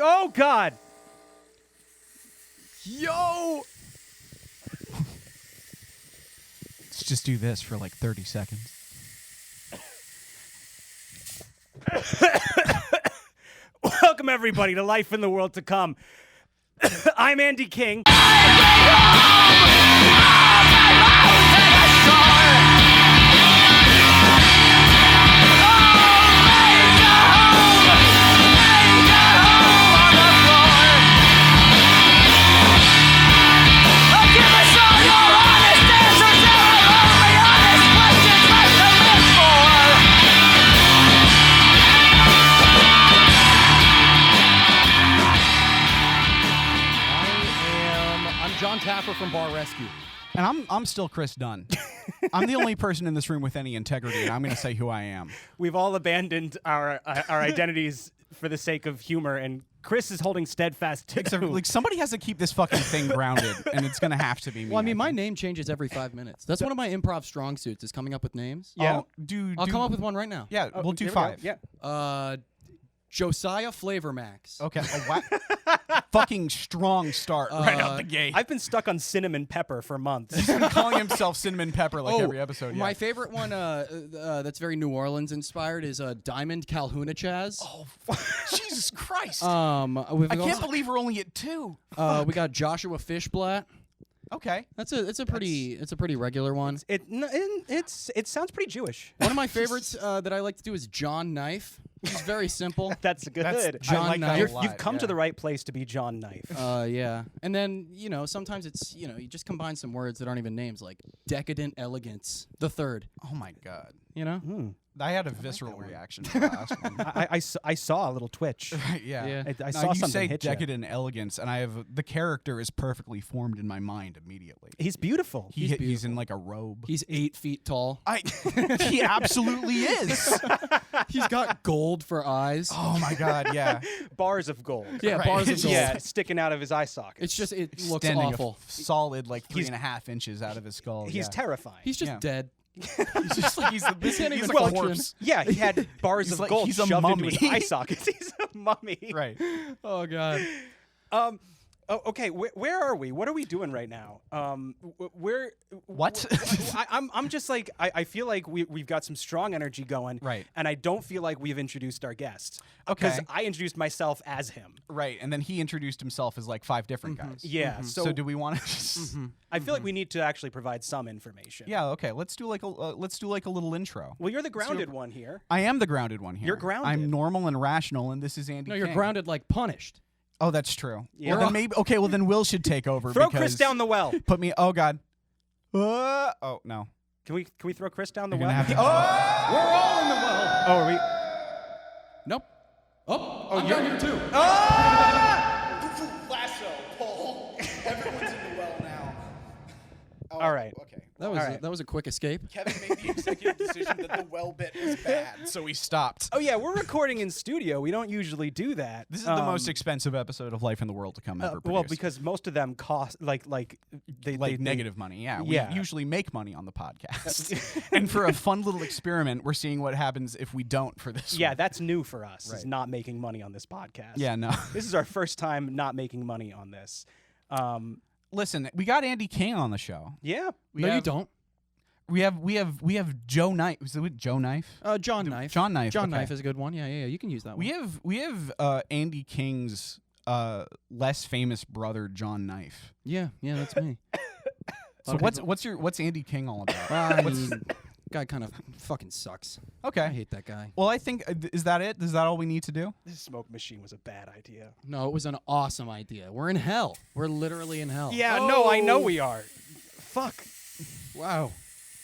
Oh, God. Yo! Let's just do this for like 30 seconds. Welcome, everybody, to Life in the World to Come. I'm Andy King. John Taffer from Bar Rescue. And I'm still Chris Dunn. I'm the only person in this room with any integrity, and I'm going to say who I am. We've all abandoned our identities for the sake of humor, and Chris is holding steadfast to Except, like, somebody has to keep this fucking thing grounded, and it's going to have to be me. Well, I mean, my name changes every 5 minutes. That's one of my improv strong suits, is coming up with names. Yeah. I'll come up with one right now. Yeah, we'll do here we 5. go. Yeah. Josiah Flavor Max. Okay. Fucking strong start right out the gate. I've been stuck on cinnamon pepper for months. He's been calling himself Cinnamon Pepper like every episode. My favorite one that's very New Orleans inspired is Diamond Calhouna Chaz. Oh, Jesus Christ. I can't believe we're only at 2. We got Joshua Fishblatt. Okay. It's a pretty regular one. It sounds pretty Jewish. One of my favorites that I like to do is John Knife. He's very simple. That's good. John I like Knife. that a lot, You've come to the right place to be John Knife. Yeah. And then, sometimes it's, you just combine some words that aren't even names, like decadent elegance, the third. Oh, my God. I had a visceral reaction to the last one. I saw a little twitch. Yeah. I saw you something say hit ya. decadent elegance, and the character is perfectly formed in my mind immediately. He's beautiful. He's in like a robe. He's 8 feet tall. He absolutely is. He's got gold for eyes. Oh my God, yeah. Bars of gold. Yeah, Right. bars of gold. Yeah, sticking out of his eye socket. It's just, it looks Standing awful. a solid like 3.5 inches out of his skull. He's terrifying. He's just dead. He's just like he's can't even like a function. corpse. Yeah, he had bars He's of like- gold he's a shoved mummy. into his eye sockets. He's a mummy. Right. Oh, God. Okay. Where are we? What are we doing right now? What? I'm just like I feel like we've got some strong energy going. Right. And I don't feel like we've introduced our guest. Okay. Because I introduced myself as him. Right, and then he introduced himself as like 5 different guys. Yeah. So do we want to? I feel like we need to actually provide some information. Yeah. Okay. Let's do like a little intro. Well, you're the grounded one here. I am the grounded one here. You're grounded. I'm normal and rational, and this is Andy. No, you're King. grounded like punished. Oh, that's true. Yeah. Well, then maybe. Okay. Well, then Will should take over. Throw because Chris down the well. Put me. Oh God. Oh no. Can we throw Chris down the You're well? gonna have to. We're all in the well. Oh, are we? Nope. I'm you're- down here too. Lasso, Paul. Everyone's in the well now. Oh, All right. Okay. That was a quick escape. Kevin made the executive decision that the well bit was bad, so we stopped. Oh yeah, we're recording in studio. We don't usually do that. This is the most expensive episode of Life in the World to Come ever produced. well, because most of them cost they negative money. Yeah, Yeah. we usually make money on the podcast. And for a fun little experiment, we're seeing what happens if we don't for this Yeah, one. that's new for us. Is Right. not making money on this podcast. Yeah, no. This is our first time not making money on this. Listen, we got Andy King on the show. Yeah. You don't. We have Joe Knife. Was it Joe Knife? John Knife. John Knife. John okay. Knife is a good one. Yeah. You can use that one. We have Andy King's less famous brother John Knife. Yeah, that's me. So what's Andy King all about? Guy kind of fucking sucks. Okay. I hate that guy. Well, I think is that it? Is that all we need to do? This smoke machine was a bad idea. No, it was an awesome idea. We're in hell. We're literally in hell. Yeah, no, I know we are. Fuck. Wow.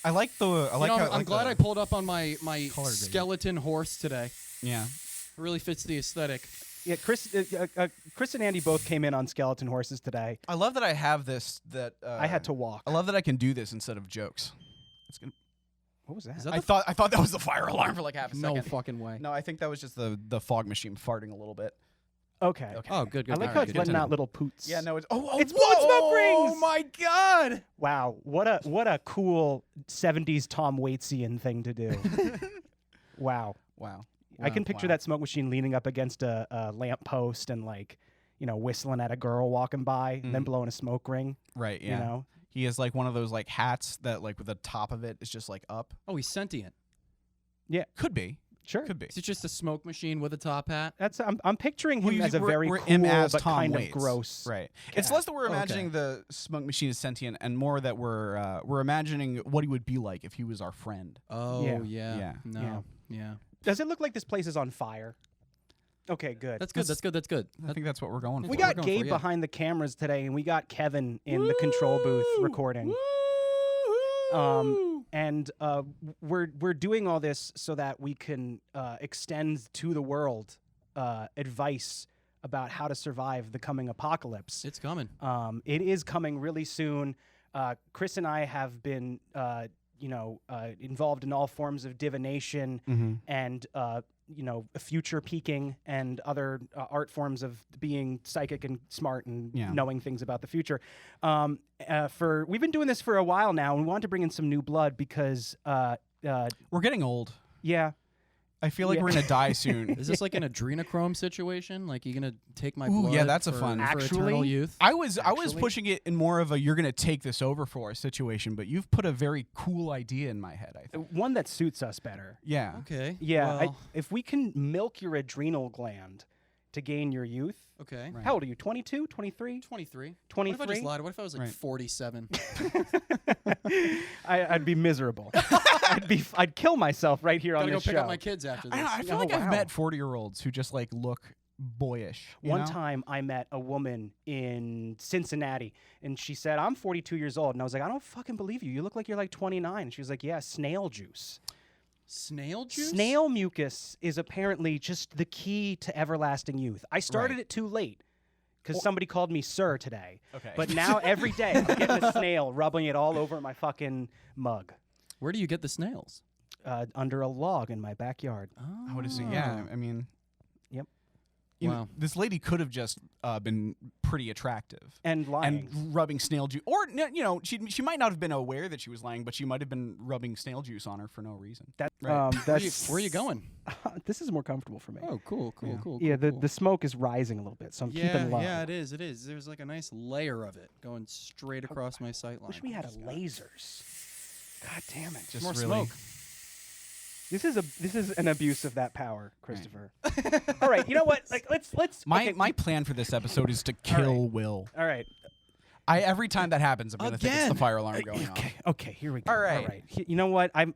I like the. I'm glad I pulled up on my color skeleton horse today. Yeah. It really fits the aesthetic. Yeah, Chris and Andy both came in on skeleton horses today. I love that I have this. I had to walk. I love that I can do this instead of jokes. It's gonna. What was that? Is that I thought that was the fire alarm for like half a no second. fucking way. No, I think that was just the fog machine farting a little bit. Okay. Oh, good. I like how it's letting out little poots. Yeah, no, it's It's blowing smoke rings! Oh my god! Wow, what a cool 70s Tom Waitesian thing to do. Wow. I can picture that smoke machine leaning up against a lamp post and like, whistling at a girl walking by and then blowing a smoke ring. Right. Yeah. You know? He has like one of those like hats that like with the top of it is just like up. Oh, he's sentient. Yeah. Could be. Sure. Could be. Is it just a smoke machine with a top hat? I'm picturing him as a very we're cool him as but Tom kind Waits. of gross. Right. cat. It's less that we're Okay. imagining the smoke machine is sentient and more that we're imagining what he would be like if he was our friend. Oh, Yeah. yeah. No. Yeah. Does it look like this place is on fire? Okay, good. That's good. That's good. That's good. I think that's what we're going for. We what got we're going Gabe for, yeah. behind the cameras today, and we got Kevin in the control booth recording. And we're doing all this so that we can extend to the world advice about how to survive the coming apocalypse. It's coming. It is coming really soon. Chris and I have been, involved in all forms of divination and, future peeking and other art forms of being psychic and smart and knowing things about the future. We've been doing this for a while now, and we wanted to bring in some new blood because We're getting old. yeah. I feel like we're gonna die soon. Is this like an adrenochrome situation? Like you gonna take my Ooh, blood? yeah, that's a for, fun- for eternal Actually, youth. I was Actually? pushing it in more of a you're gonna take this over for us situation, but you've put a very cool idea in my head. I think. One that suits us better. Yeah. Okay. Yeah, Well, if we can milk your adrenal gland to gain your youth. okay. Right. How old are you? 22, 23? 23. 23? What if I just lied? What if I was like Right. 47? I'd be miserable. I'd kill myself right here on Gotta go this pick show. up my kids after I, this. don't know, I feel Oh, like I've wow. met 40-year-olds who just like look boyish. you One know? time I met a woman in Cincinnati, and she said, I'm 42 years old. And I was like, I don't fucking believe you. You look like you're like 29. And she was like, yeah, snail juice. Snail juice? Snail mucus is apparently just the key to everlasting youth. I started Right. it too late because somebody called me sir today. Okay. But now every day I'm getting a snail, rubbing it all over my fucking mug Where do you get the snails? under a log in my backyard. Oh. I would assume. Yeah. I mean. Yep. You know, Wow. this lady could have just been pretty attractive. And lying. And rubbing snail juice, or she might not have been aware that she was lying, but she might have been rubbing snail juice on her for no reason. That, Right. that's, Where are you going? This is more comfortable for me. Oh, cool, cool, Yeah. cool. Yeah, cool. the smoke is rising a little bit, so I'm keeping low. Yeah, it is. It is. There's like a nice layer of it going straight across my sight line. Wish we had a lasers. God damn it! Just more really. smoke. This is an abuse of that power, Christopher. All right, you know what? Like let's My okay, my plan for this episode is to kill Will. All right. Every time that happens, I'm gonna think it's the Again. fire alarm going on. Okay, here we go. All right. You know what? I'm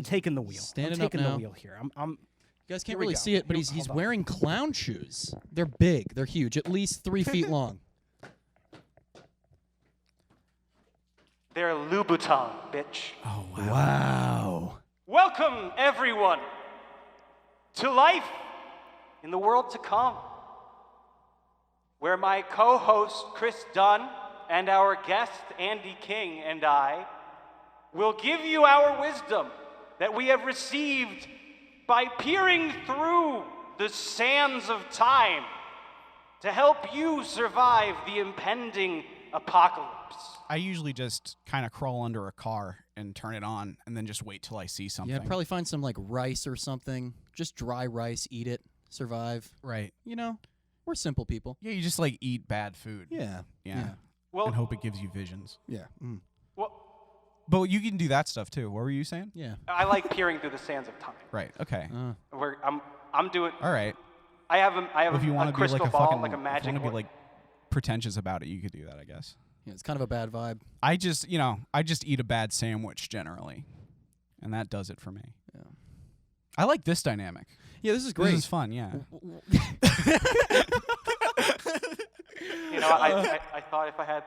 taking the wheel. Standing I'm up taking now. the wheel here. I'm You guys Here can't we really go. see it, but Here- he's hold on. wearing clown shoes. They're big. They're huge. At least 3 feet long. They're Louboutin, bitch. Oh Wow. Welcome everyone to Life in the World to Come, where my co-host Chris Dunn and our guest Andy King and I will give you our wisdom that we have received by peering through the sands of time to help you survive the impending apocalypse. I usually just kind of crawl under a car and turn it on, and then just wait till I see something. Yeah, I'd probably find some like rice or something. Just dry rice, eat it, survive. Right. You know, we're simple people. Yeah, you just like eat bad food. Yeah. Yeah. Well, And hope it gives you visions. Yeah. Mm. well, But you can do that stuff too. What were you saying? Yeah. I like peering through the sands of time. Right. Okay. I'm doing. All right. I have If you a want to be crystal like a ball, fucking, like a if magic. you want to be or- like pretentious about it, you could do that, I guess. Yeah, it's kind of a bad vibe. I just eat a bad sandwich generally, and that does it for me. Yeah. I like this dynamic. Yeah, this is great. This is fun. Yeah. You know, I thought if I had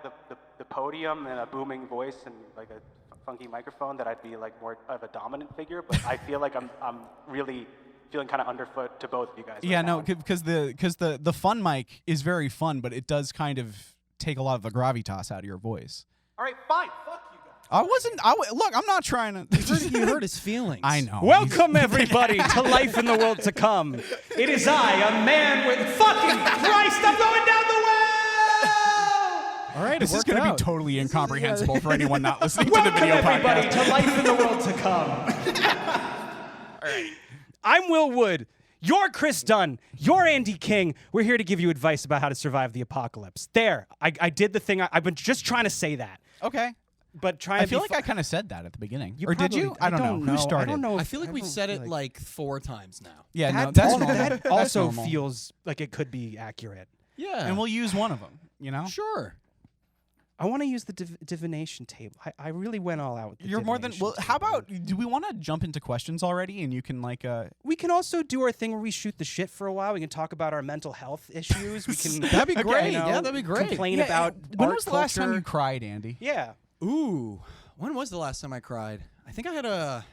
the podium and a booming voice and like a funky microphone that I'd be like more of a dominant figure, but I feel like I'm really feeling kind of underfoot to both of you guys. Yeah. right No, now. because the fun mic is very fun, but it does kind of take a lot of the gravitas out of your voice. All right, fine. Fuck you guys. Look, I'm not trying to. You hurt his feelings. I know. Welcome everybody to Life in the World to Come. It is I, a man with fucking Christ. I'm going down the well. All right, This is going to be totally incomprehensible for anyone not listening to the Welcome video everybody podcast. to Life in the World to Come. I'm Will Wood. You're Chris Dunn. You're Andy King. We're here to give you advice about how to survive the apocalypse. There, I did the thing. I've been just trying to say that. Okay. But trying I to feel be like I kind of said that at the beginning. You Or did probably- you? I don't know. Who started? I don't know. I feel like we've said it like 4 times now. Yeah, no, That, that's al- normal. that That's also normal. feels like it could be accurate. Yeah. And we'll use one of them, you know? Sure. I want to use the divination table. I really went all out with the You're more than... divination Well, how table. about... Do we want to jump into questions already? And you can, like... We can also do our thing where we shoot the shit for a while. We can talk about our mental health issues. We can... That'd be great. you know, Yeah, that'd be great. Complain Yeah, about when art was the last time culture. you cried, Andy? Yeah. Ooh. When was the last time I cried? I think I had a...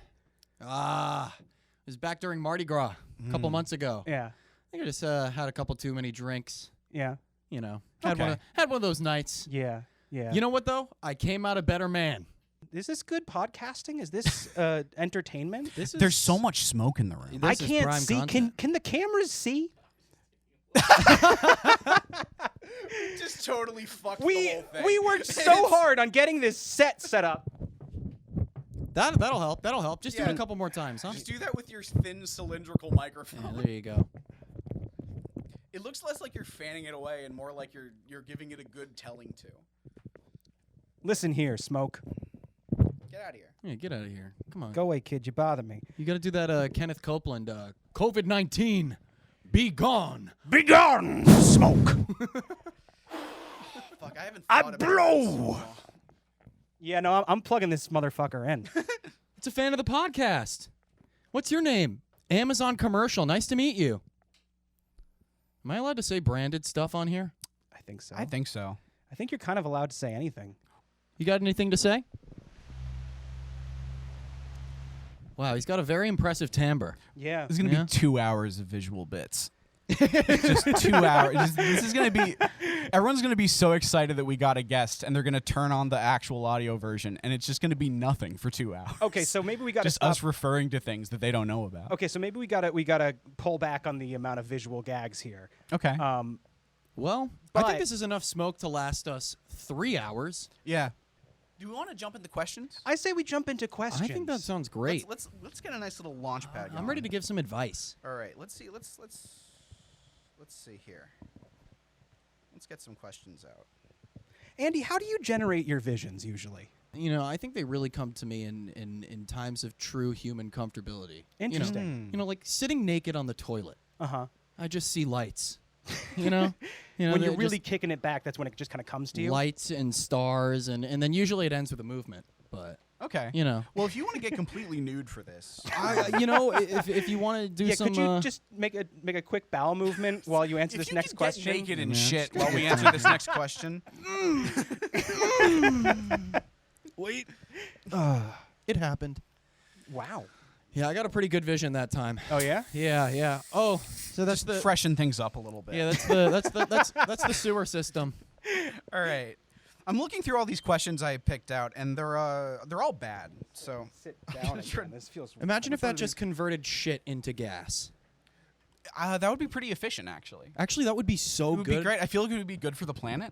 it was back during Mardi Gras a couple months ago. Yeah. I think I just had a couple too many drinks. Yeah. You know, had Okay. one of those nights. Yeah. Yeah. You know what though? I came out a better man. Is this good podcasting? Is this entertainment? This is There's so much smoke in the room. This I is can't prime see. content. Can the cameras see? Just totally fucked We worked so hard on getting this set up. That'll help. That'll help. Just do it Yeah. a couple more times, huh? Just do that with your thin cylindrical microphone. Yeah, there you go. It looks less like you're fanning it away and more like you're giving it a good telling to. Listen here, Smoke. Get out of here. Yeah, get out of here. Come on. Go away, kid. You bother me. You got to do that Kenneth Copeland COVID-19 be gone. Be gone, Smoke. Fuck, I haven't I thought about blow. Yeah, no, I'm plugging this motherfucker in. It's a fan of the podcast. What's your name? Amazon commercial. Nice to meet you. Am I allowed to say branded stuff on here? I think so. I think so. I think you're kind of allowed to say anything. You got anything to say? Wow, he's got a very impressive timbre. Yeah. There's gonna Yeah. be 2 hours of visual bits. Just 2 hours. This is gonna be. Everyone's gonna be so excited that we got a guest, and they're gonna turn on the actual audio version, and it's just gonna be nothing for 2 hours. Okay, so maybe we got to just stop. us referring to things that they don't know about. Okay, so maybe we gotta pull back on the amount of visual gags here. Okay. Well, I But- think this is enough smoke to last us 3 hours. Yeah. Do we want to jump into questions? I say we jump into questions. I think that sounds great. Let's get a nice little launch pad. I'm ready to give some advice. All right. Let's see. Let's see here. Let's get some questions out. Andy, how do you generate your visions usually? You know, I think they really come to me in times of true human comfortability. Interesting. You know, like sitting naked on the toilet. Uh-huh. I just see lights. You know? When they're you're really just kicking it back, that's when it just kind of comes to you. lights and stars and then usually it ends with a movement. But Okay. you know. Well, if you want to get completely nude for this, You know, if you want to do Yeah, some could you just make a quick bowel movement while you answer if this you next could question? get naked and Yeah. shit while we answer this next question. wait. It happened. Wow. Yeah, I got a pretty good vision that time. Oh yeah? Yeah. Oh, so that's Just the freshen things up a little bit. Yeah, that's the sewer system. All right. I'm looking through all these questions I picked out, and they're all bad. So Sit down again. This feels Imagine if that just converted shit into gas. that would be pretty efficient, actually. Actually, that would be so It would good. be great. I feel like it would be good for the planet.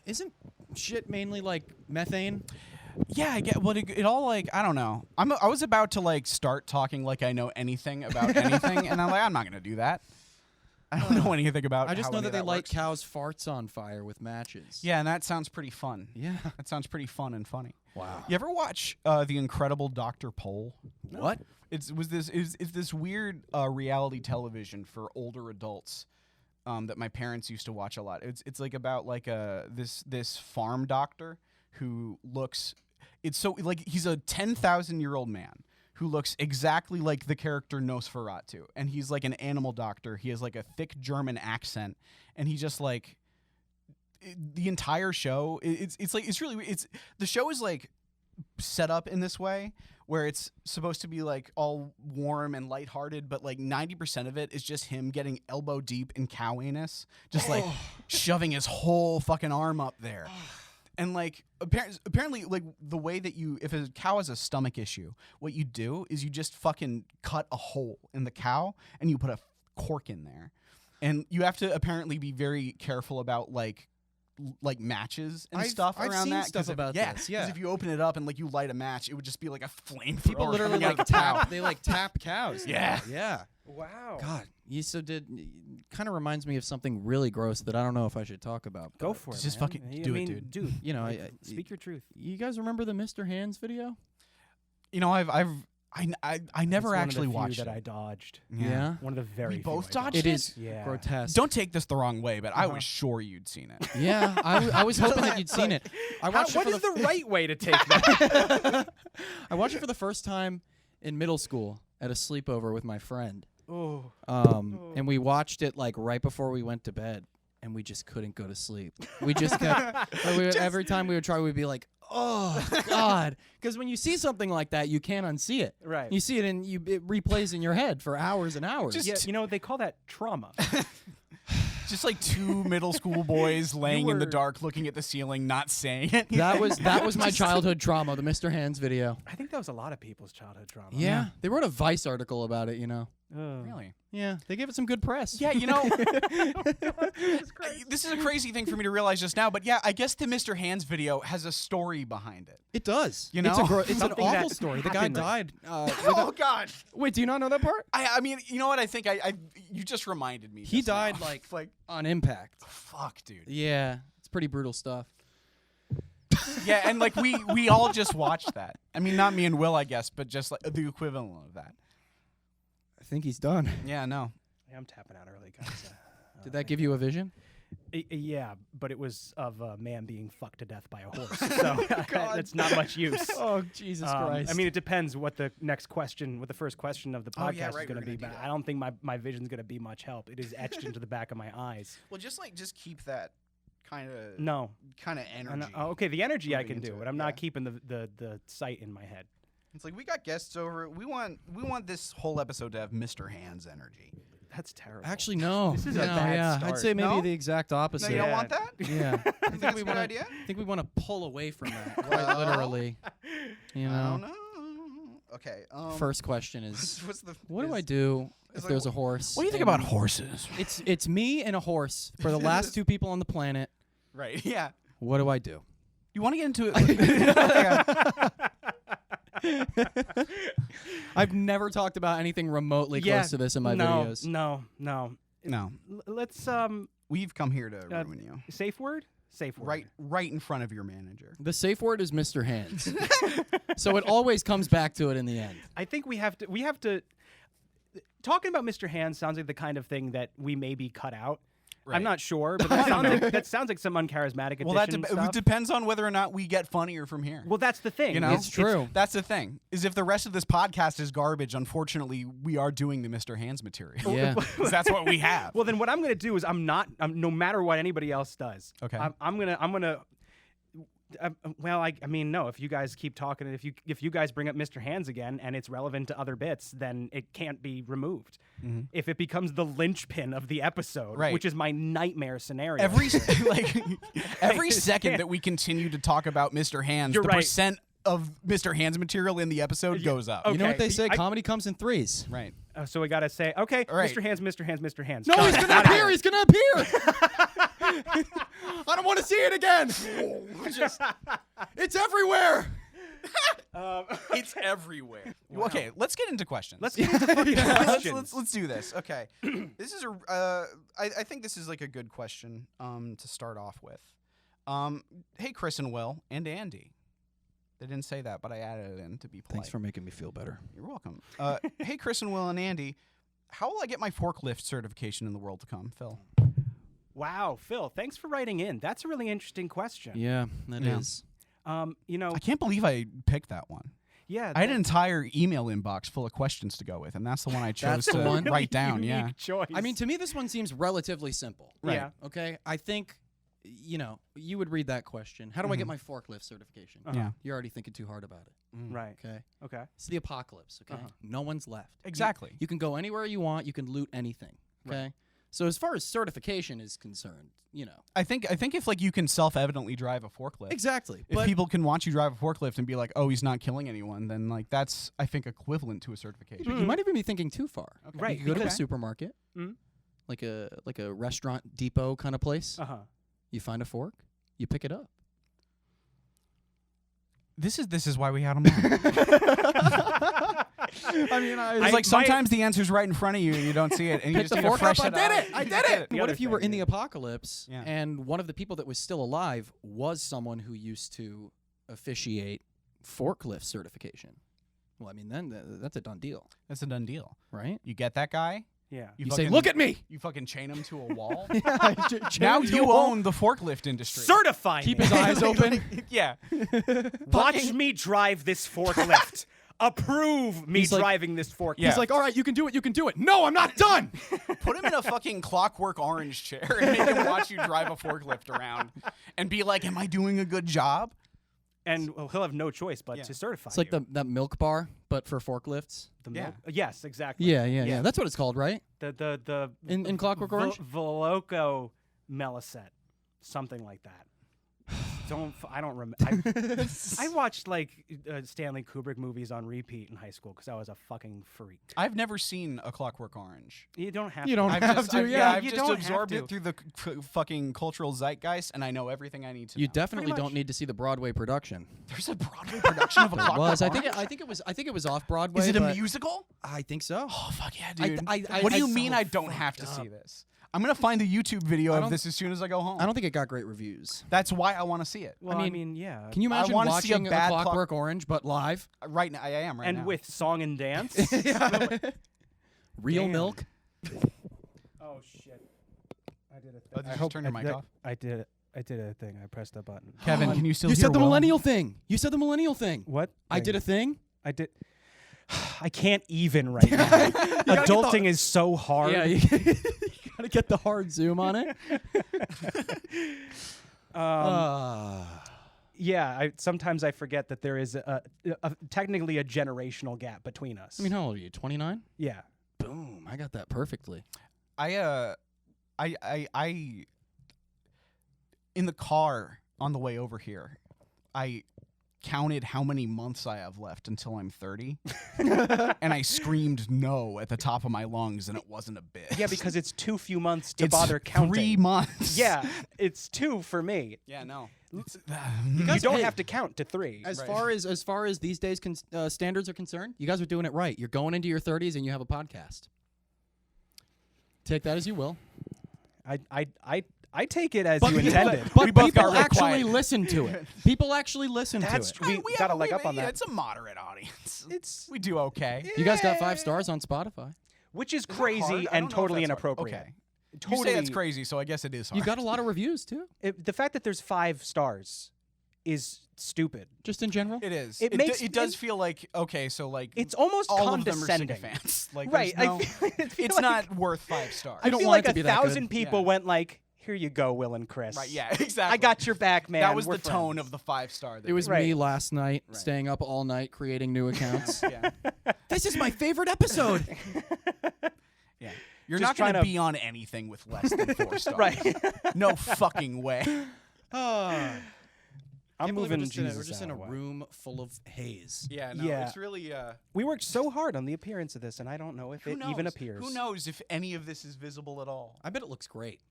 Isn't shit mainly like methane? Yeah, I get. Well, it all like I don't know. I was about to like start talking like I know anything about anything, and I'm like I'm not gonna do that. I don't know anything about. I just how know any that of they light works. cows' farts on fire with matches. Yeah, and that sounds pretty fun. Yeah. That sounds pretty fun and funny. Wow. You ever watch The Incredible Dr. Pol? What? It's this weird reality television for older adults that my parents used to watch a lot. It's like about like this farm doctor who looks. It's so like he's a 10,000-year-old man who looks exactly like the character Nosferatu, and he's like an animal doctor. He has like a thick German accent, and he just like the entire show. The show is like set up in this way where it's supposed to be like all warm and lighthearted, but like 90% of it is just him getting elbow deep in cow anus, just like shoving his whole fucking arm up there. And like apparently like the way that if a cow has a stomach issue, what you do is you just fucking cut a hole in the cow and you put a cork in there. And you have to apparently be very careful about like like matches and I've stuff seen around that. stuff about yeah, this, yeah. 'cause if you open it up and like you light a match, it would just be like a flamethrower. People literally coming out like of the cow. tap. They like tap cows. Yeah. Yeah. Wow. God, kind of reminds me of something really gross that I don't know if I should talk about. Go but, for it. Just man. fucking I do it, mean, dude. You know, like, I speak your truth. you guys remember the Mr. Hands video? You know, I never actually watched that it. I dodged. Yeah. One of the very We few both I dodged It is Yeah. grotesque. Don't take this the wrong way, but I was sure you'd seen it. Yeah, I was hoping that you'd seen it. I watched What it is for the right way to take that? I watched it for the first time in middle school at a sleepover with my friend. Oh. And we watched it like right before we went to bed, and we just couldn't go to sleep. We just kept every time we would try, we'd be like, "Oh God!" Because when you see something like that, you can't unsee it. Right. You see it and it replays in your head for hours and hours. Yeah, you know, they call that trauma. Just like two middle school boys laying in the were- dark, looking at the ceiling, not saying it. that was my childhood trauma. The Mr. Hands video. I think that was a lot of people's childhood trauma. Yeah, they wrote a Vice article about it. You know. Ugh. Really? Yeah, they gave it some good press. Yeah, you know, this is a crazy thing for me to realize just now, but yeah, I guess the Mr. Hands video has a story behind it. It does. You it's, know? it's an Something awful that story. The guy happened. died. Oh God! Wait, do you not know that part? I mean, you know what? I think you just reminded me. He just now. died like on impact. fuck, dude. Yeah, it's pretty brutal stuff. Yeah, and like we all just watched that. I mean, not me and Will, I guess, but just like the equivalent of that. I think he's done. Yeah, no. Yeah, I'm tapping out early, guys. Did that give you a vision? Yeah, but it was of a man being fucked to death by a horse. So that's not much use. Oh, Jesus Christ. I mean, it depends what the first question of the Oh, podcast yeah, is right, going we're to be. gonna do But that. I don't think my vision's going to be much help. It is etched into the back of my eyes. Well, just keep that kind of No. energy. Okay, the energy I moving can do, into but it, I'm yeah. not keeping the sight in my head. It's like we got guests over. We want this whole episode to have Mr. Hands energy. That's terrible. Actually, no. This is a No, bad yeah. start. I'd say maybe No? the exact No, opposite. you don't Yeah. want that? Yeah. You think that's a good idea? I think we want to pull away from that, quite Well, literally. You I know. don't know. Okay. First question is, what's the? what do I do if like, there's a horse? What do you think and about horses? It's me and a horse for the last two people on the planet. Right. Yeah. What do I do? You want to get into it? I've never talked about anything remotely close to this in my videos. No. No. Let's We've come here to ruin you. safe word. Safe word. Right in front of your manager. The safe word is Mr. Hands. So it always comes back to it in the end. I think we have to. Talking about Mr. Hands sounds like the kind of thing that we maybe cut out. Right. I'm not sure, but that sounds like some uncharismatic addition Well, it stuff. depends on whether or not we get funnier from here. Well, that's the thing. You know, It's true. That's the thing. Is if the rest of this podcast is garbage, unfortunately, we are doing the Mr. Hands material. Yeah. 'Cause that's what we have. Well, then what I'm going to do is no matter what anybody else does. Okay. I'm gonna. Well, I mean, no. If you guys keep talking, if you guys bring up Mr. Hands again and it's relevant to other bits, then it can't be removed. Mm-hmm. If it becomes the linchpin of the episode, Right. which is my nightmare scenario. every second that we continue to talk about Mr. Hands, You're the right. percent of Mr. Hands material in the episode goes up. You know what Okay. they say? Comedy comes in threes. Right. So we gotta say, okay, All right. Mr. Hands, Mr. Hands, Mr. Hands. No, Got he's it. gonna Outta appear. here. He's gonna appear. I don't want to see it again. It's everywhere. It's everywhere. Okay, let's get into questions. Let's get into fucking questions. Let's do this. Okay, this is I think this is like a good question to start off with. Hey, Chris and Will and Andy. They didn't say that, but I added it in to be polite. Thanks for making me feel better. You're welcome. Hey, Chris and Will and Andy. How will I get my forklift certification in the world to come, Phil? Wow, Phil, thanks for writing in. That's a really interesting question. Yeah, that is. You know, I can't believe I picked that one. yeah, I had an entire email inbox full of questions to go with, and that's the one I chose That's the to one? write down. Yeah. Unique choice. I mean, to me, this one seems relatively simple. Right. Yeah. Okay, I think, you would read that question. How do I get my forklift certification? Yeah. You're already thinking too hard about it. Right. Okay. Okay. It's the apocalypse. Okay. No one's left. Exactly. You can go anywhere you want. You can loot anything. Okay. So as far as certification is concerned, I think if like you can self-evidently drive a forklift. exactly. If But people can watch you drive a forklift and be like, "Oh, he's not killing anyone," then like that's I think equivalent to a certification. you might even be thinking too far. Okay. Right, You could go to a because- supermarket, Mhm. like a restaurant depot kind of place. Uh huh. You find a fork, you pick it up. This is why we had him on. I mean, it's like sometimes the answer's right in front of you and you don't see it, and you Pick just the need to fork up. fresh I it did out. it. I did it. The What other if you were thing, in the apocalypse Yeah. and one of the people that was still alive was someone who used to officiate forklift certification? Well, I mean, then that's a done deal, That's a done deal. right? You get that guy. Yeah. You say, "Look at me." You fucking chain him to a wall. Now Now you own the forklift industry. Certify Keep me. his eyes open. Yeah. Watch me drive this forklift. Approve me He's like- driving this forklift. Yeah. He's like, "All right, you can do it. You can do it." No, I'm not done. Put him in a fucking Clockwork Orange chair and make him watch you drive a forklift around and be like, "Am I doing a good job?" And he'll have no choice but Yeah. to certify It's like you. that milk bar, but for forklifts. The Yeah. milk- Yes, exactly. Yeah. That's what it's called, right? The In Clockwork Orange? Veloco Melisette, something like that. I don't remember. I watched like Stanley Kubrick movies on repeat in high school because I was a fucking freak. I've never seen a Clockwork Orange. You don't have. You to. don't I've have just, to, I've, yeah. I've You just don't have absorbed to. it through the fucking cultural zeitgeist, and I know everything I need to You know. definitely Pretty don't much. need to see the Broadway production. There's a Broadway production of a There Clockwork was. I Orange? think it was off Broadway. Is it a but musical? I think so. Oh fuck yeah, I- dude! I- What do you I- mean so I don't have to fucked see up. this? I'm gonna find a YouTube video I of don't- this as soon as I go home. I don't think it got great reviews. That's why I want to see it. Well, I mean, yeah. Can you I imagine wanna see a watching bad Clockwork Orange but live? Right now, I am right and now. with song and dance? Real Damn. milk. Oh shit! I did a thing. Oh, did you just turn your mic off? I did a thing. I pressed a button. Kevin, can you still You hear said the Will? millennial thing. You said the millennial thing. What? I did a thing. I did. I can't even right now. Adulting is so hard. Yeah, you gotta get the hard zoom on it. Yeah. Sometimes I forget that there is technically a generational gap between us. I mean, how old are you? 29? yeah. Boom! I got that perfectly. I in the car on the way over here, I counted how many months I have left until I'm 30, and I screamed no at the top of my lungs, and it wasn't a bit. Yeah, because it's too few months to it's bother counting. 3 months. Yeah, it's 2 for me. Yeah, no. You guys- don't hey, have to count to 3. As Right. far as these days standards are concerned, you guys are doing it right. You're going into your 30s and you have a podcast. Take that as you will. I take it as But you people- intended. But We both got people real actually quiet. listen to it. People actually listen That's to true. it. We got a leg up on that. It's a moderate audience. It's We do okay. You guys got 5 stars on Spotify. which is Is that crazy hard? I and don't know if totally that's hard. inappropriate. Okay. Totally. You say that's crazy, so I guess it is hard. You got a lot of reviews too. The fact that there's 5 stars is stupid. Just in general. It is. It makes- it does it- feel like okay, so like It's almost all of them are condescending. sycophants. Like Right. there's no- I feel it's like, not worth 5 stars. I don't feel want like it to be that good. 1,000 people Yeah. went like, "Here you go, Will and Chris." Right, yeah, exactly. I got your back, man. That was We're the tone friends. of the 5-star. It was Right. me last night, Right. staying up all night creating new accounts. yeah. This is my favorite episode. Yeah. You're Just not going trying to to- be on anything with less than 4 stars. Right. No fucking way. I'm Can't believe moving we're just Jesus we're just in out a of the way. room full of haze. Yeah, no, Yeah. it's really We worked so hard on the appearance of this, and I don't know if who it knows? even appears. Who knows if any of this is visible at all? I bet it looks great.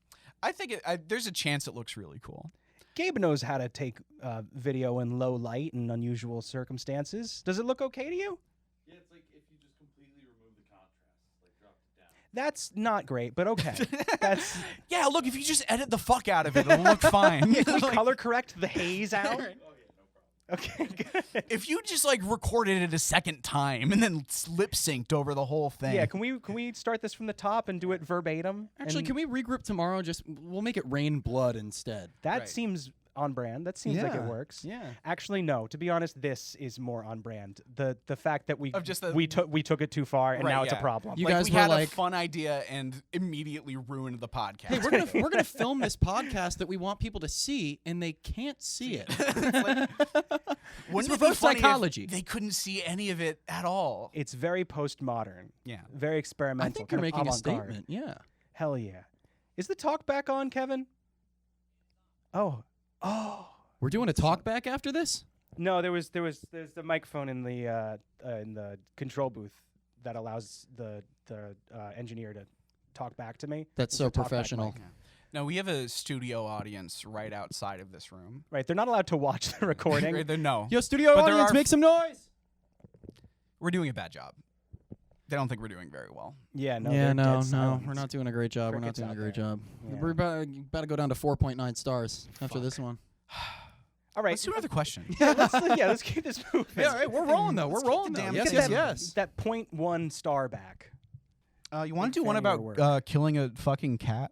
I think there's a chance it looks really cool. Gabe knows how to take video in low light and unusual circumstances. Does it look okay to you? Yeah, it's like if you just completely remove the contrast, like drop it down. That's not great, but okay. That's Yeah, look, if you just edit the fuck out of it, it'll look fine. if we Like, color correct the haze out. Oh yeah, no problem. Okay, good. if you just like recorded it a second time and then lip synced over the whole thing. Yeah, can we start this from the top and do it verbatim? Actually, And can we regroup tomorrow? We'll make it rain blood instead. that Right. seems on brand. That seems like it Yeah. works. Yeah. Actually, no. To be honest, this is more on brand. The fact that we Of just the- we took it too far and Right, now it's a yeah. problem. You Like, guys we were had like- a fun idea and immediately ruined the podcast. Hey, we're gonna film this podcast that we want people to see, and they can't see it. Wouldn't It's it be reverse funny if psychology. They couldn't see any of it at all. It's very postmodern. Yeah. Very experimental. I think you're kind of making a avant-garde. statement. Yeah. Hell yeah. Is the talk back on, Kevin? Oh. We're doing a talk back after this. No, there's the microphone in the control booth that allows the engineer to talk back to me. That's It's so a talkback professional. mic. No, we have a studio audience right outside of this room. Right, they're not allowed to watch the recording. No. Yo, studio But there audience, are- make some noise. We're doing a bad job. They don't think we're doing very well. Yeah, no, yeah, they're no, dead no, silent. we're not doing a great job. We're not Crickets doing a out great there. job. Yeah. We're about to go down to 4.9 stars after this one. All right, Let's do another question. let's keep this moving. Yeah, all right, we're rolling though. Let's We're keep rolling the though. damn Yes, thing yes, moving. yes. That 0.1 star back. You want Big to do one fan of your about killing a fucking cat?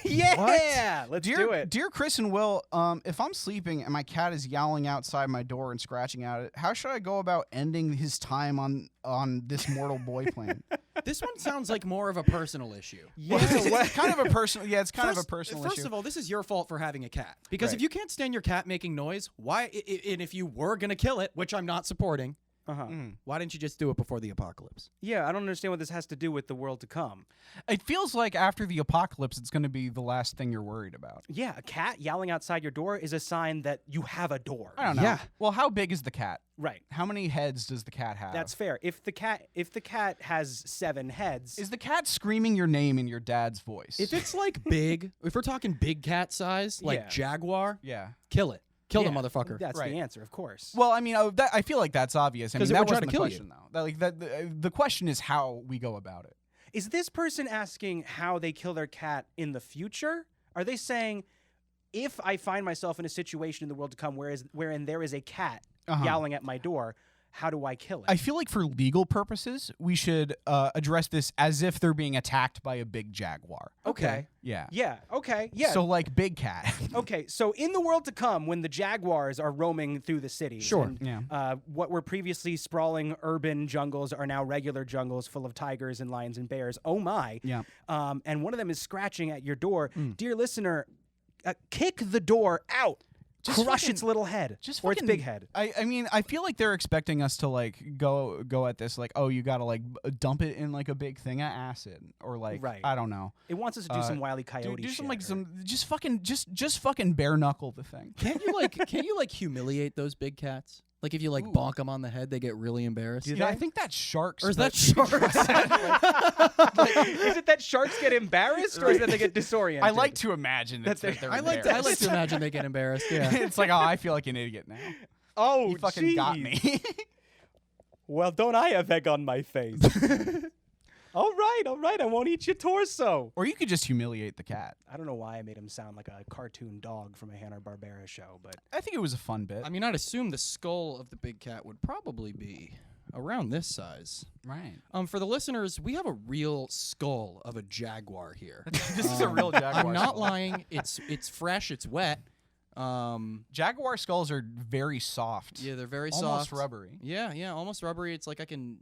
Yeah, let's do it. Dear Chris and Will, if I'm sleeping and my cat is yowling outside my door and scratching at it, how should I go about ending his time on this mortal boy plane? This one sounds like more of a personal issue. Yeah, It's kind of a personal. Yeah, it's kind of a personal First issue. of all, this is your fault for having a cat. Because Right. if you can't stand your cat making noise, why? And if you were gonna kill it, which I'm not supporting, Uh-huh. why didn't you just do it before the apocalypse? Yeah, I don't understand what this has to do with the world to come. It feels like after the apocalypse, it's going to be the last thing you're worried about. Yeah, a cat yowling outside your door is a sign that you have a door. I don't know. Yeah. Well, how big is the cat? Right. How many heads does the cat have? That's fair. If the cat has 7 heads, Is the cat screaming your name in your dad's voice? If it's like big, if we're talking big cat size, like Yeah. Jaguar, yeah. kill it. Kill yeah, the motherfucker. That's Right. the answer, of course. Well, I mean, I feel like that's obvious. I 'Cause mean, it that would try wasn't to the kill question, though. The question is how we go about it. Is this person asking how they kill their cat in the future? Are they saying, if I find myself in a situation in the world to come wherein there is a cat Uh-huh. yowling at my door, how do I kill it? I feel like for legal purposes, we should address this as if they're being attacked by a big jaguar. Okay. Yeah. Yeah. Okay. Yeah. So like big cat. Okay, so in the world to come, when the jaguars are roaming through the city, Sure. Yeah. what were previously sprawling urban jungles are now regular jungles full of tigers and lions and bears. Oh my! Yeah. And one of them is scratching at your door, Mm. dear listener. Kick the door out. Just Crush fucking- its little head or its fucking- big head. I mean, I feel like they're expecting us to like go at this like, oh, you gotta like dump it in like a big thing of acid or like Right. I don't know. It wants us to do some Wile E. Coyote Do shit. some like or- some just fucking bare knuckle the thing. Can't you like humiliate those big cats? Like if you like Ooh. bonk them on the head, they get really embarrassed. You know, I think that's sharks. Or is but- that sharks? Is it that sharks get embarrassed or is it that they get disoriented? I like to imagine That it's that they're- they're I like embarrassed. to imagine they get embarrassed. Yeah. It's like, oh, I feel like an idiot now. Oh, You fucking got geez. me. Well, don't I have egg on my face? all right, I won't eat your torso. Or you could just humiliate the cat. I don't know why I made him sound like a cartoon dog from a Hanna-Barbera show, but I think it was a fun bit. I mean, I'd assume the skull of the big cat would probably be around this size. right. For the listeners, we have a real skull of a jaguar here. This is a real jaguar. I'm not skull. lying. It's fresh. It's wet. Jaguar skulls are very soft. Yeah, they're very almost soft. rubbery. Yeah, almost rubbery. It's like I can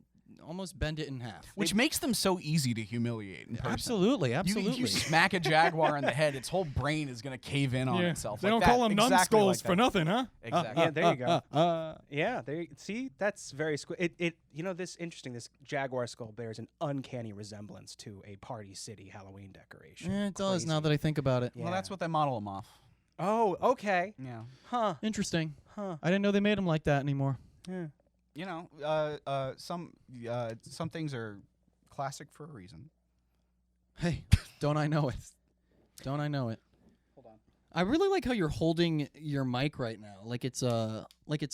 almost bend it in half. Which makes them so easy to humiliate in person. Absolutely, You, absolutely. if you smack a jaguar in the head, its whole brain is going to cave in on itself. They like don't that. call them Exactly numbskulls like for that. nothing, huh? Exactly. Yeah, there you go. Yeah, there. See, that's very this interesting. This jaguar skull bears an uncanny resemblance to a Party City Halloween decoration. It does now Crazy. that I think about it. Yeah. Well, that's what they model them off. Oh, okay. Yeah. Huh. Interesting. Huh. I didn't know they made them like that anymore. Yeah. You know, some things are classic for a reason. Hey, don't I know it? Don't I know it? Hold on. I really like how you're holding your mic right now, like it's a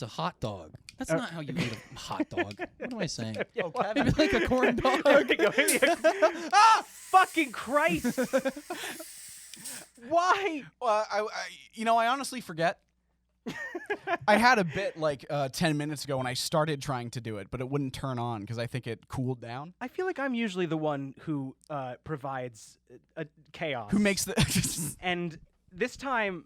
hot dog. That's not how you eat a hot dog. What am I saying? Oh, Maybe like a corn dog. Okay, go ahead. Ah, fucking Christ! Why? Well, I honestly forget. I had a bit like 10 minutes ago when I started trying to do it, but it wouldn't turn on because I think it cooled down. I feel like I'm usually the one who provides chaos. Who makes the? And this time,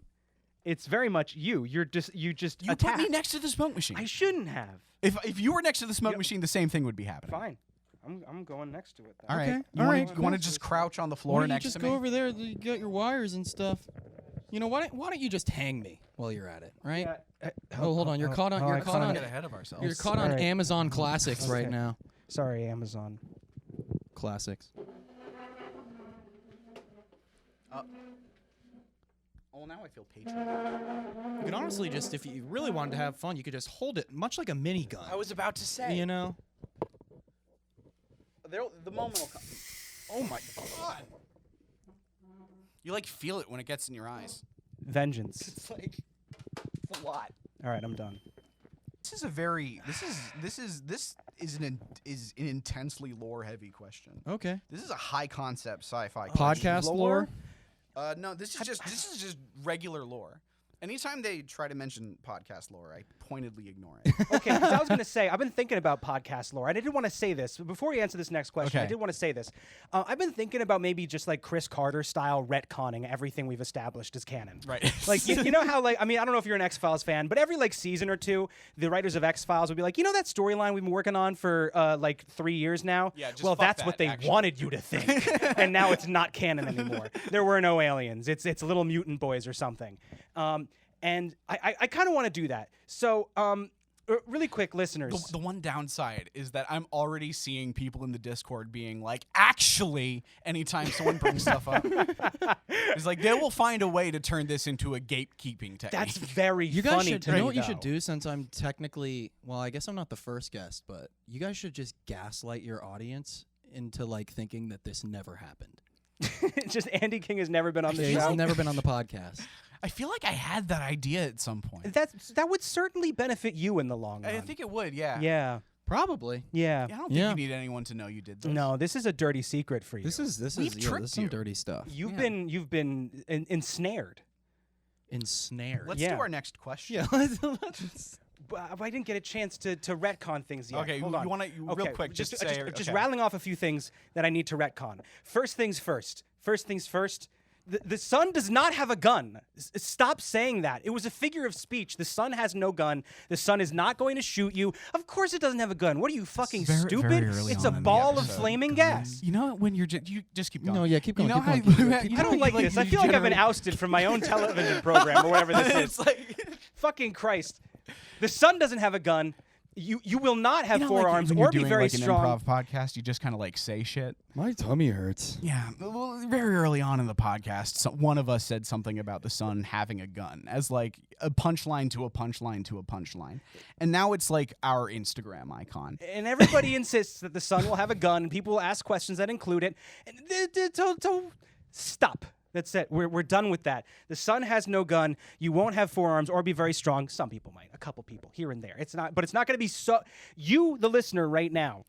it's very much you. You You attacked. put me next to the smoke machine. I shouldn't have. If you were next to the smoke Yep. machine, the same thing would be happening. Fine. I'm going next to it. Then. All right. Okay. You All wanna- right. You want to just crouch on the floor Why don't you next just to go me? over there? You got your wires and stuff. You know why don't you just hang me while you're at it, right? Oh, hold on. You're caught on. You're caught on. Get ahead of ourselves. You're caught on Alright. Amazon Classics right Okay. now. Sorry, Amazon. Classics. Oh, now I feel patriotic. You could honestly just, if you really wanted to have fun, you could just hold it, much like a minigun. I was about to say. You know. The moment will come. Oh my god. You like feel it when it gets in your eyes. Vengeance. It's like it's a lot. All right, I'm done. This is a very this is an intensely lore heavy question. Okay. This is a high concept sci-fi Podcast question. lore? No, this is just regular lore. Anytime they try to mention podcast lore, I pointedly ignore it. Okay, 'cause I was going to say, I've been thinking about podcast lore. I didn't want to say this. But before we answer this next question, I Okay. did want to say this. I've been thinking about maybe just like Chris Carter style retconning everything we've established as canon. Right. Like, you know how, like, I mean, I don't know if you're an X-Files fan, but every, like, season or two, the writers of X-Files would be like, you know that storyline we've been working on for, like, 3 years now? Yeah, just well, fuck that's what that, they actually. wanted you to think. And now it's not canon anymore. There were no aliens. It's little mutant boys or something. And I kind of want to do that. So, really quick, listeners. The one downside is that I'm already seeing people in the Discord being like, actually, anytime someone brings stuff up, it's like they will find a way to turn this into a gatekeeping technique. That's very You guys funny should, to you me, know what you though. should do, since I'm technically, well, I guess I'm not the first guest, but you guys should just gaslight your audience into like thinking that this never happened. It's just Andy King has never been on the He's show. never been on the podcast. I feel like I had that idea at some point. That would certainly benefit you in the long run. I think it would, yeah. Yeah. Probably. Yeah. I don't think Yeah. you need anyone to know you did this. No, this is a dirty secret for you. This is We've this tricked is some you. dirty stuff. You've Yeah. been ensnared. Ensnared. Let's Yeah. do our next question. yeah. let's- I didn't get a chance to retcon things yet. Okay, Hold you on. want to real quick just say just okay. rattling off a few things that I need to retcon. First things first. First things first. The sun does not have a gun. Stop saying that. It was a figure of speech. The sun has no gun. The sun is not going to shoot you. Of course it doesn't have a gun. What are you, fucking very- stupid? very early It's a on in the ball of episode. flaming gas. You know when you just keep going. No, yeah, keep going. You know keep how going, keep going, keep I don't like this. I feel like I've been ousted from my own television program or whatever this is. It's like Fucking Christ. The sun doesn't have a gun. You will not have you know, forearms like, when or you're be doing, very like, strong. an improv podcast, you just kind of like say shit. My tummy hurts. Yeah, well, very early on in the podcast, one of us said something about the sun having a gun as like a punchline to a punchline to a punchline, and now it's like our Instagram icon. And everybody insists that the sun will have a gun, and people will ask questions that include it. And stop. That's it. We're done with that. The sun has no gun. You won't have forearms or be very strong. Some people might. A couple people here and there. It's not. But it's not going to be so. You, the listener, right now,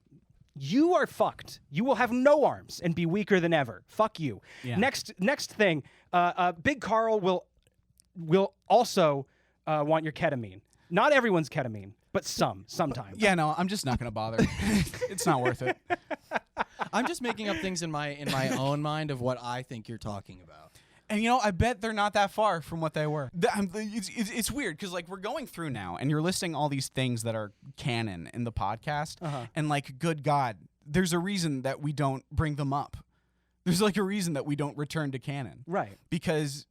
you are fucked. You will have no arms and be weaker than ever. Fuck you. Yeah. Next thing. Big Carl will also want your ketamine. Not everyone's ketamine, but sometimes. Yeah, no, I'm just not gonna bother. It's not worth it. I'm just making up things in my own mind of what I think you're talking about. And I bet they're not that far from what they were. It's weird because like we're going through now, and you're listing all these things that are canon in the podcast, and like, good God, there's a reason that we don't bring them up. There's like a reason that we don't return to canon, Right. because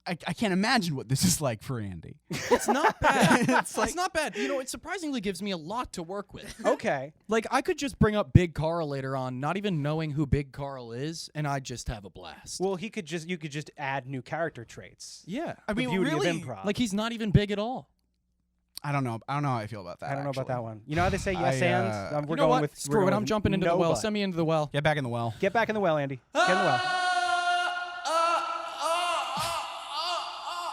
I can't imagine what this is like for Andy. It's not bad. It's not bad. It surprisingly gives me a lot to work with. Okay. Like, I could just bring up Big Carl later on, not even knowing who Big Carl is, and I'd just have a blast. Well, you could just add new character traits. Yeah. I The mean, beauty really, of improv. Like, he's not even big at all. I don't know how I feel about that. I don't know about actually. that one. You know how they say yes and? We're You know going what? with Screw it. I'm jumping into the well. But. Send me into the well. Get back in the well. Get back in the well, Andy. Get in the well.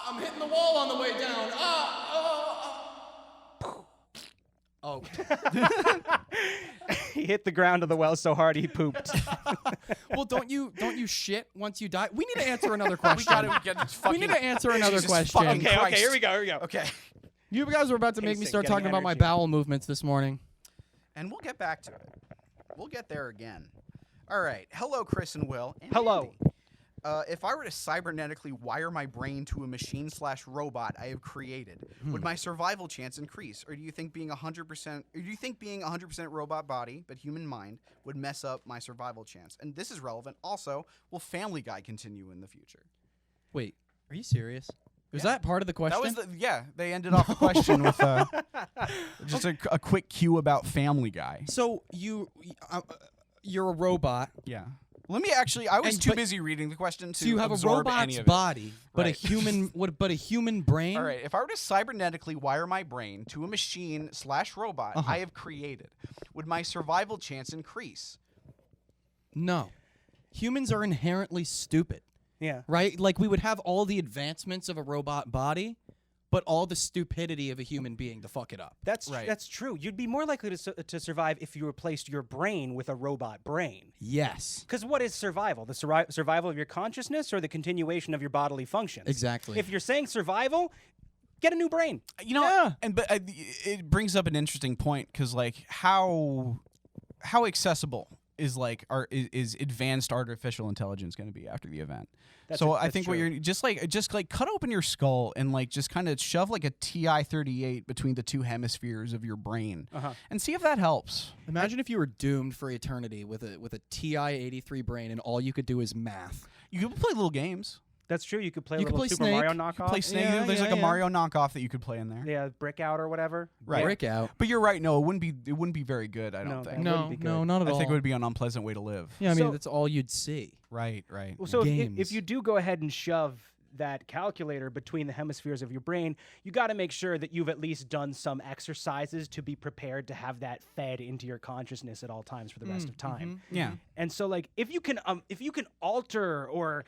I'm hitting the wall on the way down. Oh. He hit the ground of the well so hard he pooped. Well, don't you shit once you die? We need to answer another question. We need to answer another Jesus question. fucking Okay, Christ. here we go. Okay. You guys were about to make me Pacing, start getting talking about my energy. bowel movements this morning. And we'll get back to it. We'll get there again. All right. Hello, Chris and Will. And Hello. Andy. If I were to cybernetically wire my brain to a machine/robot I have created, would my survival chance increase, or do you think being 100% robot body but human mind would mess up my survival chance? And this is relevant. Also, will Family Guy continue in the future? Wait, are you serious? Was Yeah. that part of the question? That was they ended off the question with just a quick cue about Family Guy. So you're a robot. Yeah. Let me actually. I was And- too but- busy reading the question to So you have a absorb any robot's of it. body, but Right. a human brain. All right. If I were to cybernetically wire my brain to a machine/robot I have created, would my survival chance increase? No. Humans are inherently stupid. Yeah. right? Like we would have all the advancements of a robot body, but all the stupidity of a human being to fuck it up. That's Right. That's true. You'd be more likely to survive if you replaced your brain with a robot brain. Yes. Because what is survival? The survival of your consciousness or the continuation of your bodily functions? Exactly. If you're saying survival, get a new brain. You know, but it brings up an interesting point because like how accessible is is advanced artificial intelligence going to be after the event? I think what true. you're just cut open your skull and like just kind of shove like a TI-38 between the two hemispheres of your brain and see if that helps. Imagine if you were doomed for eternity with a TI-83 brain and all you could do is math. You can play little games. That's true. You could play a You could little play Super Snake. Mario You knockoff. Play Snake. Yeah, There's yeah, like a yeah. Mario knockoff that you could play in there. Yeah, Brick Out or whatever. Right. Break out. But you're right. No, it wouldn't be very good. I No, don't that think. wouldn't No, be good. no, not at I all. think it would be an unpleasant way to live. Yeah, I mean So- that's all you'd see. Right. Well, so if Games. you do go ahead and shove that calculator between the hemispheres of your brain, you got to make sure that you've at least done some exercises to be prepared to have that fed into your consciousness at all times for the rest of time. Yeah. And so, like, if you can alter or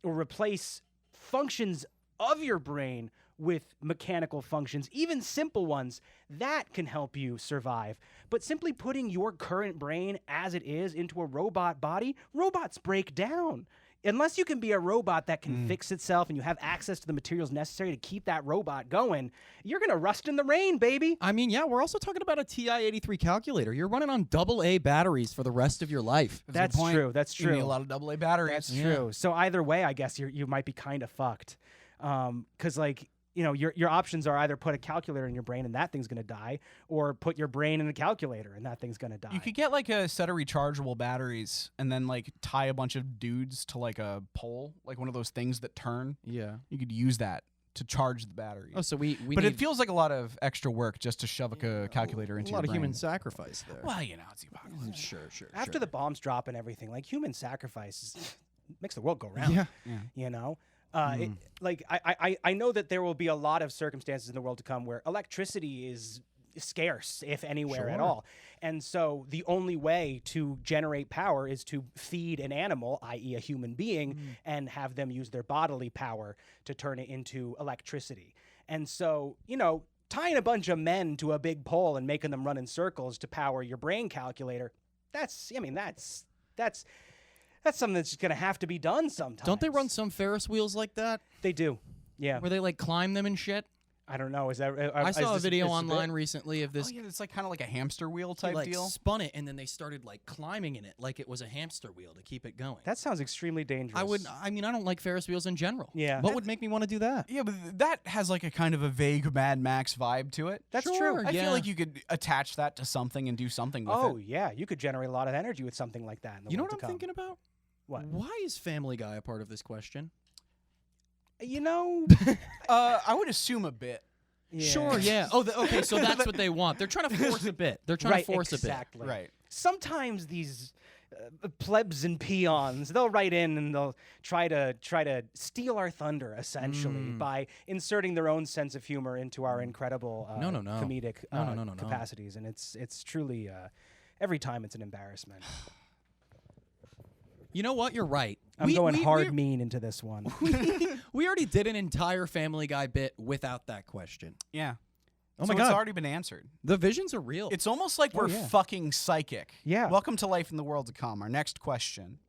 replace functions of your brain with mechanical functions, even simple ones, that can help you survive. But simply putting your current brain as it is into a robot body, robots break down. Unless you can be a robot that can fix itself and you have access to the materials necessary to keep that robot going, you're going to rust in the rain, baby. I mean, yeah, we're also talking about a TI-83 calculator. You're running on AA batteries for the rest of your life. That's true. That's You need true. a lot of AA batteries. That's true. So either way, I guess you might be kind of fucked. Because, like, you know, your options are either put a calculator in your brain and that thing's going to die, or put your brain in a calculator and that thing's going to die. You could get like a set of rechargeable batteries and then like tie a bunch of dudes to like a pole, like one of those things that turn. Yeah. You could use that to charge the batteries. Oh, so we but need it feels like a lot of extra work just to shove a calculator a into lot your of brain. human sacrifice there. Well, you know, it's the apocalypse. Sure. After the bombs drop and everything, like, human sacrifice makes the world go round. Yeah. You know? I know that there will be a lot of circumstances in the world to come where electricity is scarce, if anywhere at all. And so the only way to generate power is to feed an animal, i.e. a human being, and have them use their bodily power to turn it into electricity. And so, you know, tying a bunch of men to a big pole and making them run in circles to power your brain calculator, that's something that's just going to have to be done sometimes. Don't they run some Ferris wheels like that? They do. Yeah. Where they like climb them and shit? I don't know. Is that? I saw a video this online recently of Oh, this. yeah, it's like kind of like a hamster wheel He type like deal. spun it and then they started like climbing in it like it was a hamster wheel to keep it going. That sounds extremely dangerous. I mean, I don't like Ferris wheels in general. Yeah. What would make me want to do that? Yeah, but that has like a kind of a vague Mad Max vibe to it. That's Sure, true. I yeah. feel like you could attach that to something and do something with Oh it. yeah, you could generate a lot of energy with something like that. In the You know world what to I'm come. thinking about? What? Why is Family Guy a part of this question? You know. I would assume a bit. Sure, yeah. Oh, okay, so that's what they want. They're trying to force a bit. They're trying Right, to force exactly. Right. Sometimes these plebs and peons, they'll write in and they'll try to steal our thunder, essentially, by inserting their own sense of humor into our incredible No. comedic No. capacities, and it's truly every time it's an embarrassment. a bit. You know what? You're right. I'm going hard mean into this one. We already did an entire Family Guy bit without that question. Yeah. Oh So my God. it's already been answered. The visions are real. It's almost like we're yeah. fucking psychic. Yeah. Welcome to Life in the World to Come. Our next question.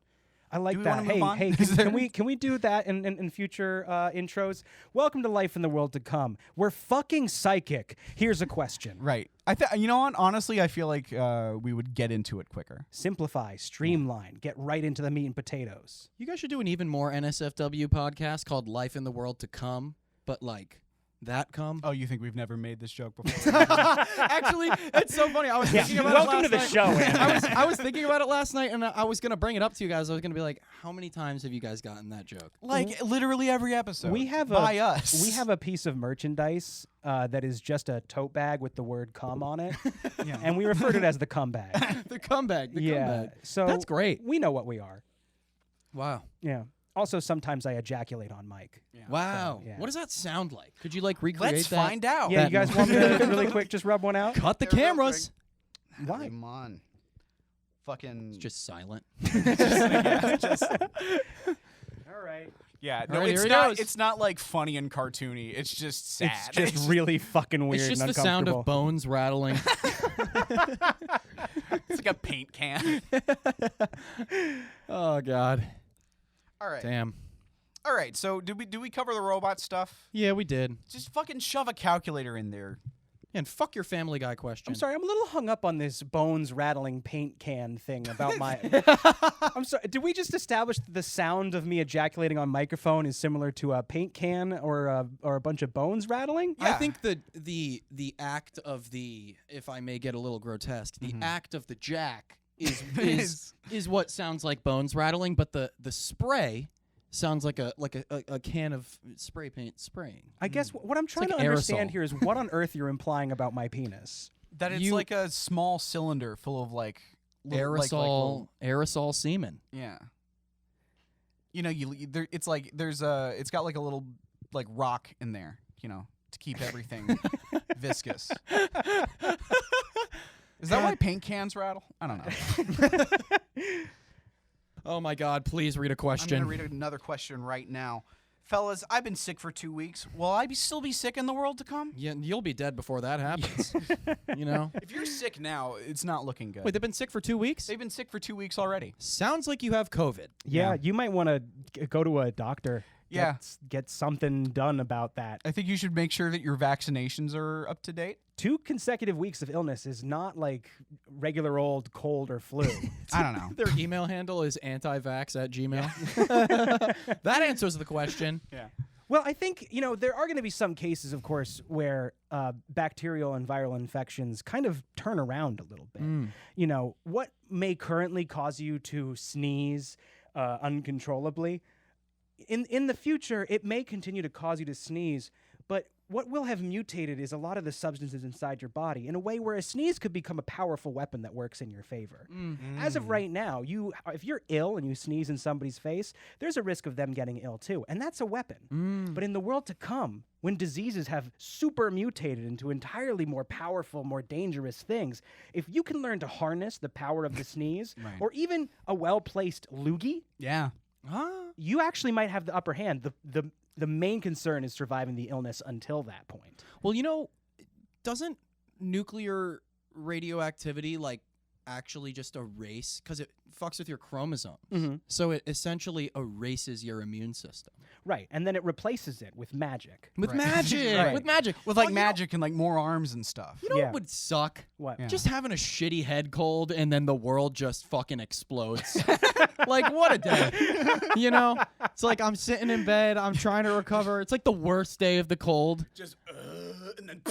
I like Do we that. wanna move on? Hey, Is there- can we do that in future intros? Welcome to Life in the World to Come. We're fucking psychic. Here's a question. Right. You know what? Honestly, I feel like we would get into it quicker. Simplify, streamline, get right into the meat and potatoes. You guys should do an even more NSFW podcast called Life in the World to Come, but like that come. Oh, you think we've never made this joke before? Actually, it's so funny. I was thinking about welcome it to last the night. show, Andy. I was thinking about it last night, and I was gonna bring it up to you guys. I was gonna be like, "How many times have you guys gotten that joke?" Like literally every episode. We have by us. We have a piece of merchandise that is just a tote bag with the word "cum" on it, and we refer to it as the cum bag. The comeback. The comeback. So That's great. We know what we are. Wow. Yeah. Also, sometimes I ejaculate on mic. Wow. So, yeah. What does that sound like? Could you like recreate Let's that? find out. Yeah, That you guys want me to really quick just rub one out? Cut the They're real cameras. Why? Come on. Fucking. It's just silent. All right. right. Yeah, All no, right, it's here he not. goes. It's not like funny and cartoony. It's just sad. It's just really fucking weird. It's just and the sound of uncomfortable. bones rattling. It's like a paint can. Oh God. All right. Damn. All right. So did we cover the robot stuff? Yeah, we did. Just fucking shove a calculator in there. And fuck your Family Guy question. I'm sorry, I'm a little hung up on this bones rattling paint can thing about my. I'm sorry. Did we just establish that the sound of me ejaculating on microphone is similar to a paint can or a bunch of bones rattling? I Yeah. think that the act of the, if I may get a little grotesque, the act of the jack is what sounds like bones rattling, but the spray sounds like a can of spray paint spraying. I guess what I'm trying like to understand aerosol. here is what on earth you're implying about my penis. That it's You- like a small cylinder full of like little- like Aerosol semen. yeah. You know, there, it's like it's got like a little like rock in there, you know, to keep everything viscous. Is that why paint cans rattle? I don't know. Oh my God! Please read a I'm question. gonna read another question right now, fellas. I've been sick for 2 weeks. Will I still be sick in the world to come? Yeah, you'll be dead before that happens. You know. If you're sick now, it's not looking good. Wait, they've been sick for 2 weeks. They've been sick for 2 weeks already. Sounds like you have COVID. Yeah, you might want to go to a doctor. Yeah. Get something done about that. I think you should make sure that your vaccinations are up to date. 2 consecutive weeks of illness is not like regular old cold or flu. I don't know. Their email handle is antivax@gmail. That answers the question. Yeah. Well, I think, there are going to be some cases, of course, where bacterial and viral infections kind of turn around a little bit. What may currently cause you to sneeze uncontrollably, in the future, it may continue to cause you to sneeze, but what will have mutated is a lot of the substances inside your body in a way where a sneeze could become a powerful weapon that works in your favor. As of right now, if you're ill and you sneeze in somebody's face, there's a risk of them getting ill too, and that's a weapon. But in the world to come, when diseases have super mutated into entirely more powerful, more dangerous things, if you can learn to harness the power of the sneeze, Right. or even a well-placed loogie, Yeah. you actually might have the upper hand. The main concern is surviving the illness until that point. Well, doesn't nuclear radioactivity actually just erase, because it fucks with your chromosomes. So it essentially erases your immune system. Right, and then it replaces it with magic. With Right. magic. Right. With magic. With Well, like magic and like more arms and stuff. You know Yeah. what would suck? What? Yeah. Just having a shitty head cold and then the world just fucking explodes. Like, what a day. It's like I'm sitting in bed, I'm trying to recover. It's like the worst day of the cold. Just and then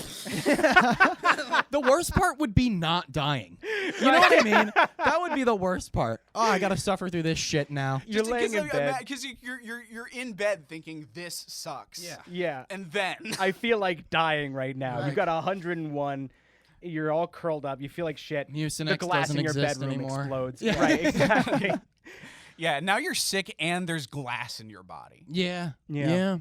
The worst part would be not dying. You know what I mean? That would be the worst part. Oh, I gotta suffer through this shit now. You're laying in bed. because you're in bed thinking this sucks. Yeah. Yeah. And then I feel like dying right now. Right. You've got 101. You're all curled up. You feel like shit. Mucinex the glass doesn't in your bedroom bedroom anymore. explodes. Yeah. Right, exactly. yeah, now you're sick and there's glass in your body. Yeah. Yeah.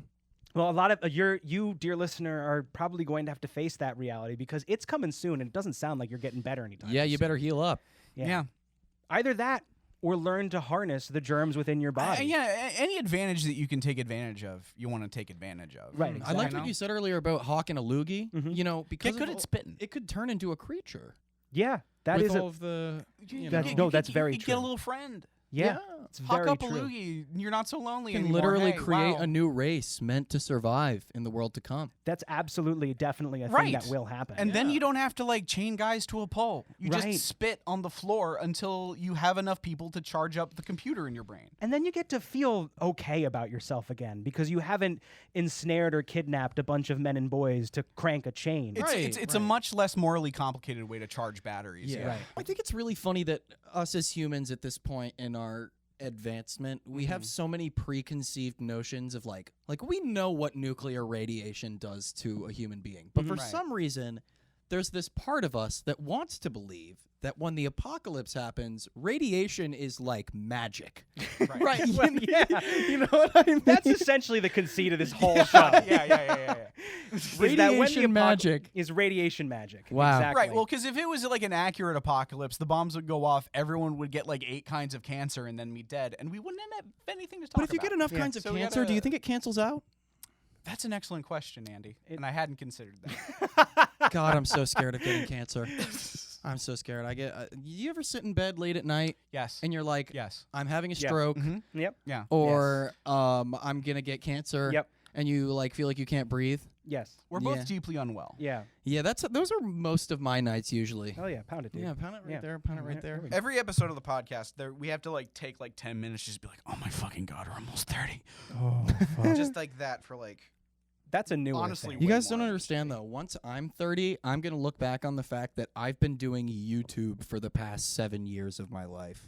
Well, a lot of you, dear listener, are probably going to have to face that reality because it's coming soon, and it doesn't sound like you're getting better anytime. Yeah, you soon. better heal up. Yeah. Either that or learn to harness the germs within your body. Any advantage that you can take advantage of, you want to take advantage of. Right, I exactly. liked what you said earlier about hawking a loogie. Because Get good of at spitting. it could turn into a creature. Yeah, that with is all of the. that's very you true. Get a little friend. yeah. It's Hawk very up true. a loogie. You're not so lonely You can anymore. literally Hey, create wow. a new race meant to survive in the world to come. That's absolutely, definitely a thing Right. that will happen. And then you don't have to like chain guys to a pole. You Right. just spit on the floor until you have enough people to charge up the computer in your brain. And then you get to feel okay about yourself again because you haven't ensnared or kidnapped a bunch of men and boys to crank a chain. It's a much less morally complicated way to charge batteries. Yeah. Right. I think it's really funny that us as humans at this point in our advancement, we have so many preconceived notions of like we know what nuclear radiation does to a human being, but for Right. some reason there's this part of us that wants to believe that when the apocalypse happens, radiation is like magic. Right. Well, yeah. You know what I mean? That's essentially the conceit of this whole show. yeah. Is that when the Radiation magic. is radiation magic. Wow. Exactly. Right. Well, because if it was like an accurate apocalypse, the bombs would go off, everyone would get like 8 kinds of cancer and then be dead, and we wouldn't have anything to talk But if you about. get enough Yeah. kinds of So we cancer, do you gotta- think it cancels out? That's an excellent question, Andy, and I hadn't considered that. God, I'm so scared of getting cancer. I'm so scared. I get. You ever sit in bed late at night Yes. and you're like, Yes. I'm having a Yeah. stroke, Yep. Yeah. or I'm gonna get cancer. Yep. And you like feel like you can't breathe. Yes. We're Yeah. both deeply unwell. Yeah. Yeah, those are most of my nights usually. Oh yeah. Pound it, dude. Yeah, pound it right Yeah. there. Pound it right Yeah, there. there we go. Every episode of the podcast, we have to like take like 10 minutes just to be like, oh my fucking God, we're almost 30. Oh, Just like that for like, that's a new Honestly, You way guys more don't than understand though. Once I'm 30, I'm gonna look back on the fact that I've been doing YouTube for the past 7 years of my life.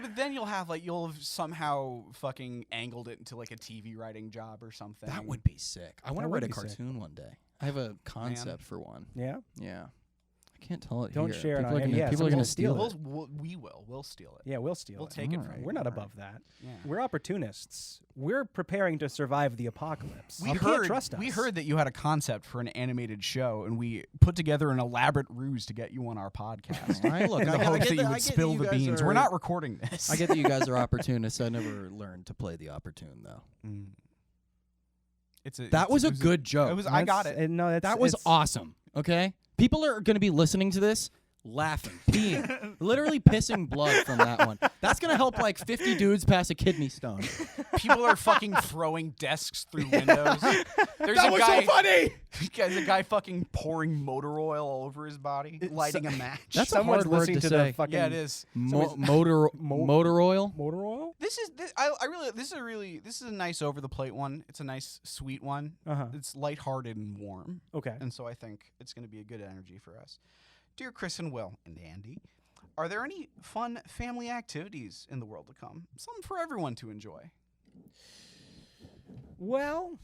but then you'll have somehow fucking angled it into like a TV writing job or something. That would be sick. I want to would write a be sick. cartoon one day. I have a concept for one. Yeah. Yeah. I can't tell it Don't here. share it people on are gonna, yeah, people are someone gonna will steal steal it. it. We'll steal it. Yeah. We'll steal We'll it. take it All from right. you. We're not All above that. Yeah. We're opportunists. We're preparing to survive the apocalypse. We You heard, can't trust us. we heard that you had a concept for an animated show, and we put together an elaborate ruse to get you on our podcast. All right, look, in the I hopes get that you I would get spill you the guys beans. are- We're not recording this. I get that you guys are opportunists. I never learned to play the opportune though. That was a good joke. I got it. No, That was awesome. Okay, people are going to be listening to this, laughing, peeing, literally pissing blood from that one. That's going to help like 50 dudes pass a kidney stone. People are fucking throwing desks through windows. There's That a was guy, so funny. There's a guy fucking pouring motor oil all over his body, lighting a match. That's a Someone's hard word listening to to say. the fucking yeah, it is. Motor oil. motor oil. This is a nice over the plate one. It's a nice sweet one. Uh-huh. It's lighthearted and warm. Okay. And so I think it's going to be a good energy for us. Dear Chris and Will and Andy, are there any fun family activities in the world to come? Something for everyone to enjoy. Well,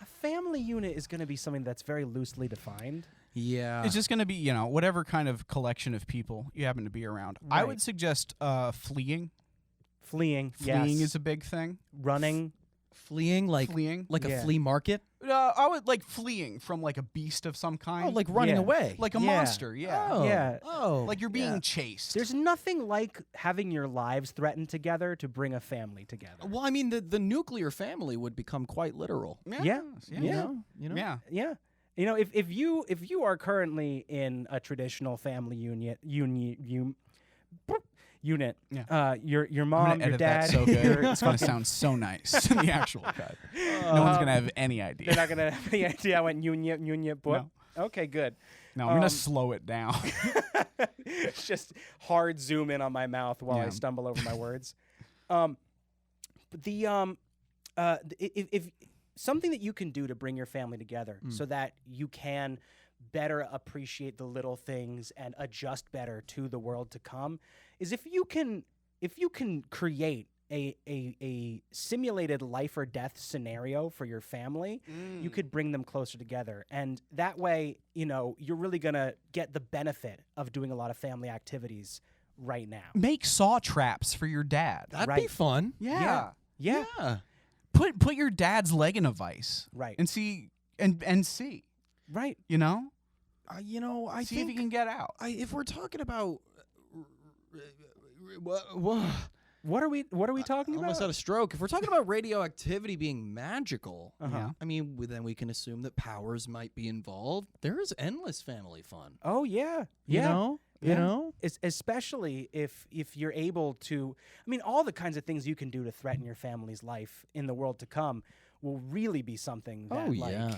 a family unit is going to be something that's very loosely defined. Yeah. It's just going to be, whatever kind of collection of people you happen to be around. I Right. would suggest fleeing. Fleeing. Fleeing yes. is a big thing. Running. fleeing like Fleeing. like Yeah. a flea market. I would like fleeing from like a beast of some kind. Oh, like running Yeah. away. like a Yeah. monster. Yeah. Oh. Yeah. Oh. Like you're being yeah. chased. There's nothing like having your lives threatened together to bring a family together. Well, I mean, the nuclear family would become quite literal. Yes, Yeah. You know? Yeah. Yeah. If you are currently in a traditional family unit, Yeah. your I'm mom, gonna your edit dad, that so good. your It's gonna sound so nice in the actual cut. No one's gonna have any they're idea. not gonna have any idea I went union book. Okay, good. No, I'm gonna slow it down. It's just hard zoom in on my mouth while I Yeah. stumble over my words. If something that you can do to bring your family together so that you can better appreciate the little things and adjust better to the world to come is if you can create a simulated life or death scenario for your family, you could bring them closer together. And that way, you're really going to get the benefit of doing a lot of family activities right now. Make saw traps for your dad. That'd be Right. fun. Yeah. Yeah. Yeah. Put your dad's leg in a vice. Right. And see and see. Right. I See think if you can get out. if we're talking about What are we talking I about? almost had a stroke. If we're talking about radioactivity being magical, Yeah. I mean, then we can assume that powers might be involved. There is endless family fun. Oh yeah. You Yeah. know? You Yeah. know? Especially if you're able to, all the kinds of things you can do to threaten your family's life in the world to come will really be something that Oh, yeah.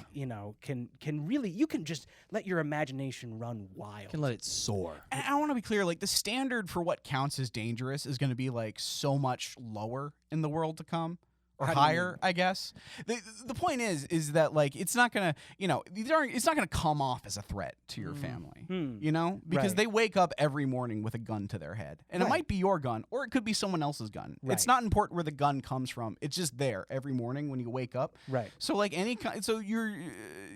can really, you can just let your imagination run wild. You can let it soar. And I want to be clear, like the standard for what counts as dangerous is going to be like so much lower in the world to come. or How do you higher, mean? I guess. The point is that like it's not gonna it's not gonna come off as a threat to your family, you know, because Right. they wake up every morning with a gun to their head, and it Right. might be your gun or it could be someone else's gun. It's Right. not important where the gun comes from. It's just there every morning when you wake up. Right. So like so you're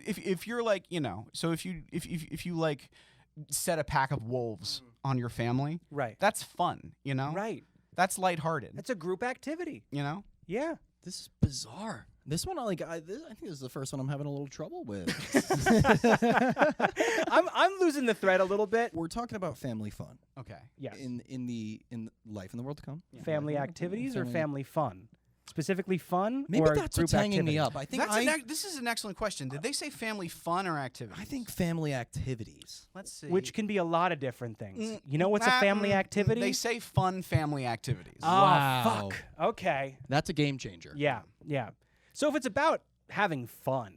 if you're like so if you like set a pack of wolves on your family, Right. that's fun, Right. That's lighthearted, It's a group activity. Yeah. This is bizarre. This one, I think this is the first one I'm having a little trouble with. I'm losing the thread a little bit. We're talking about family fun Yes. in life in the world to come. Family activities or family fun? Specifically fun Maybe or that's group what's hanging activity? me up. I think this is an excellent question. Did they say family fun or activity? I think family activities. Let's see. Which can be a lot of different things. You know what's a family activity? They say fun family activities. Oh, Wow. fuck. Okay. That's a game changer. Yeah. Yeah. So if it's about having fun,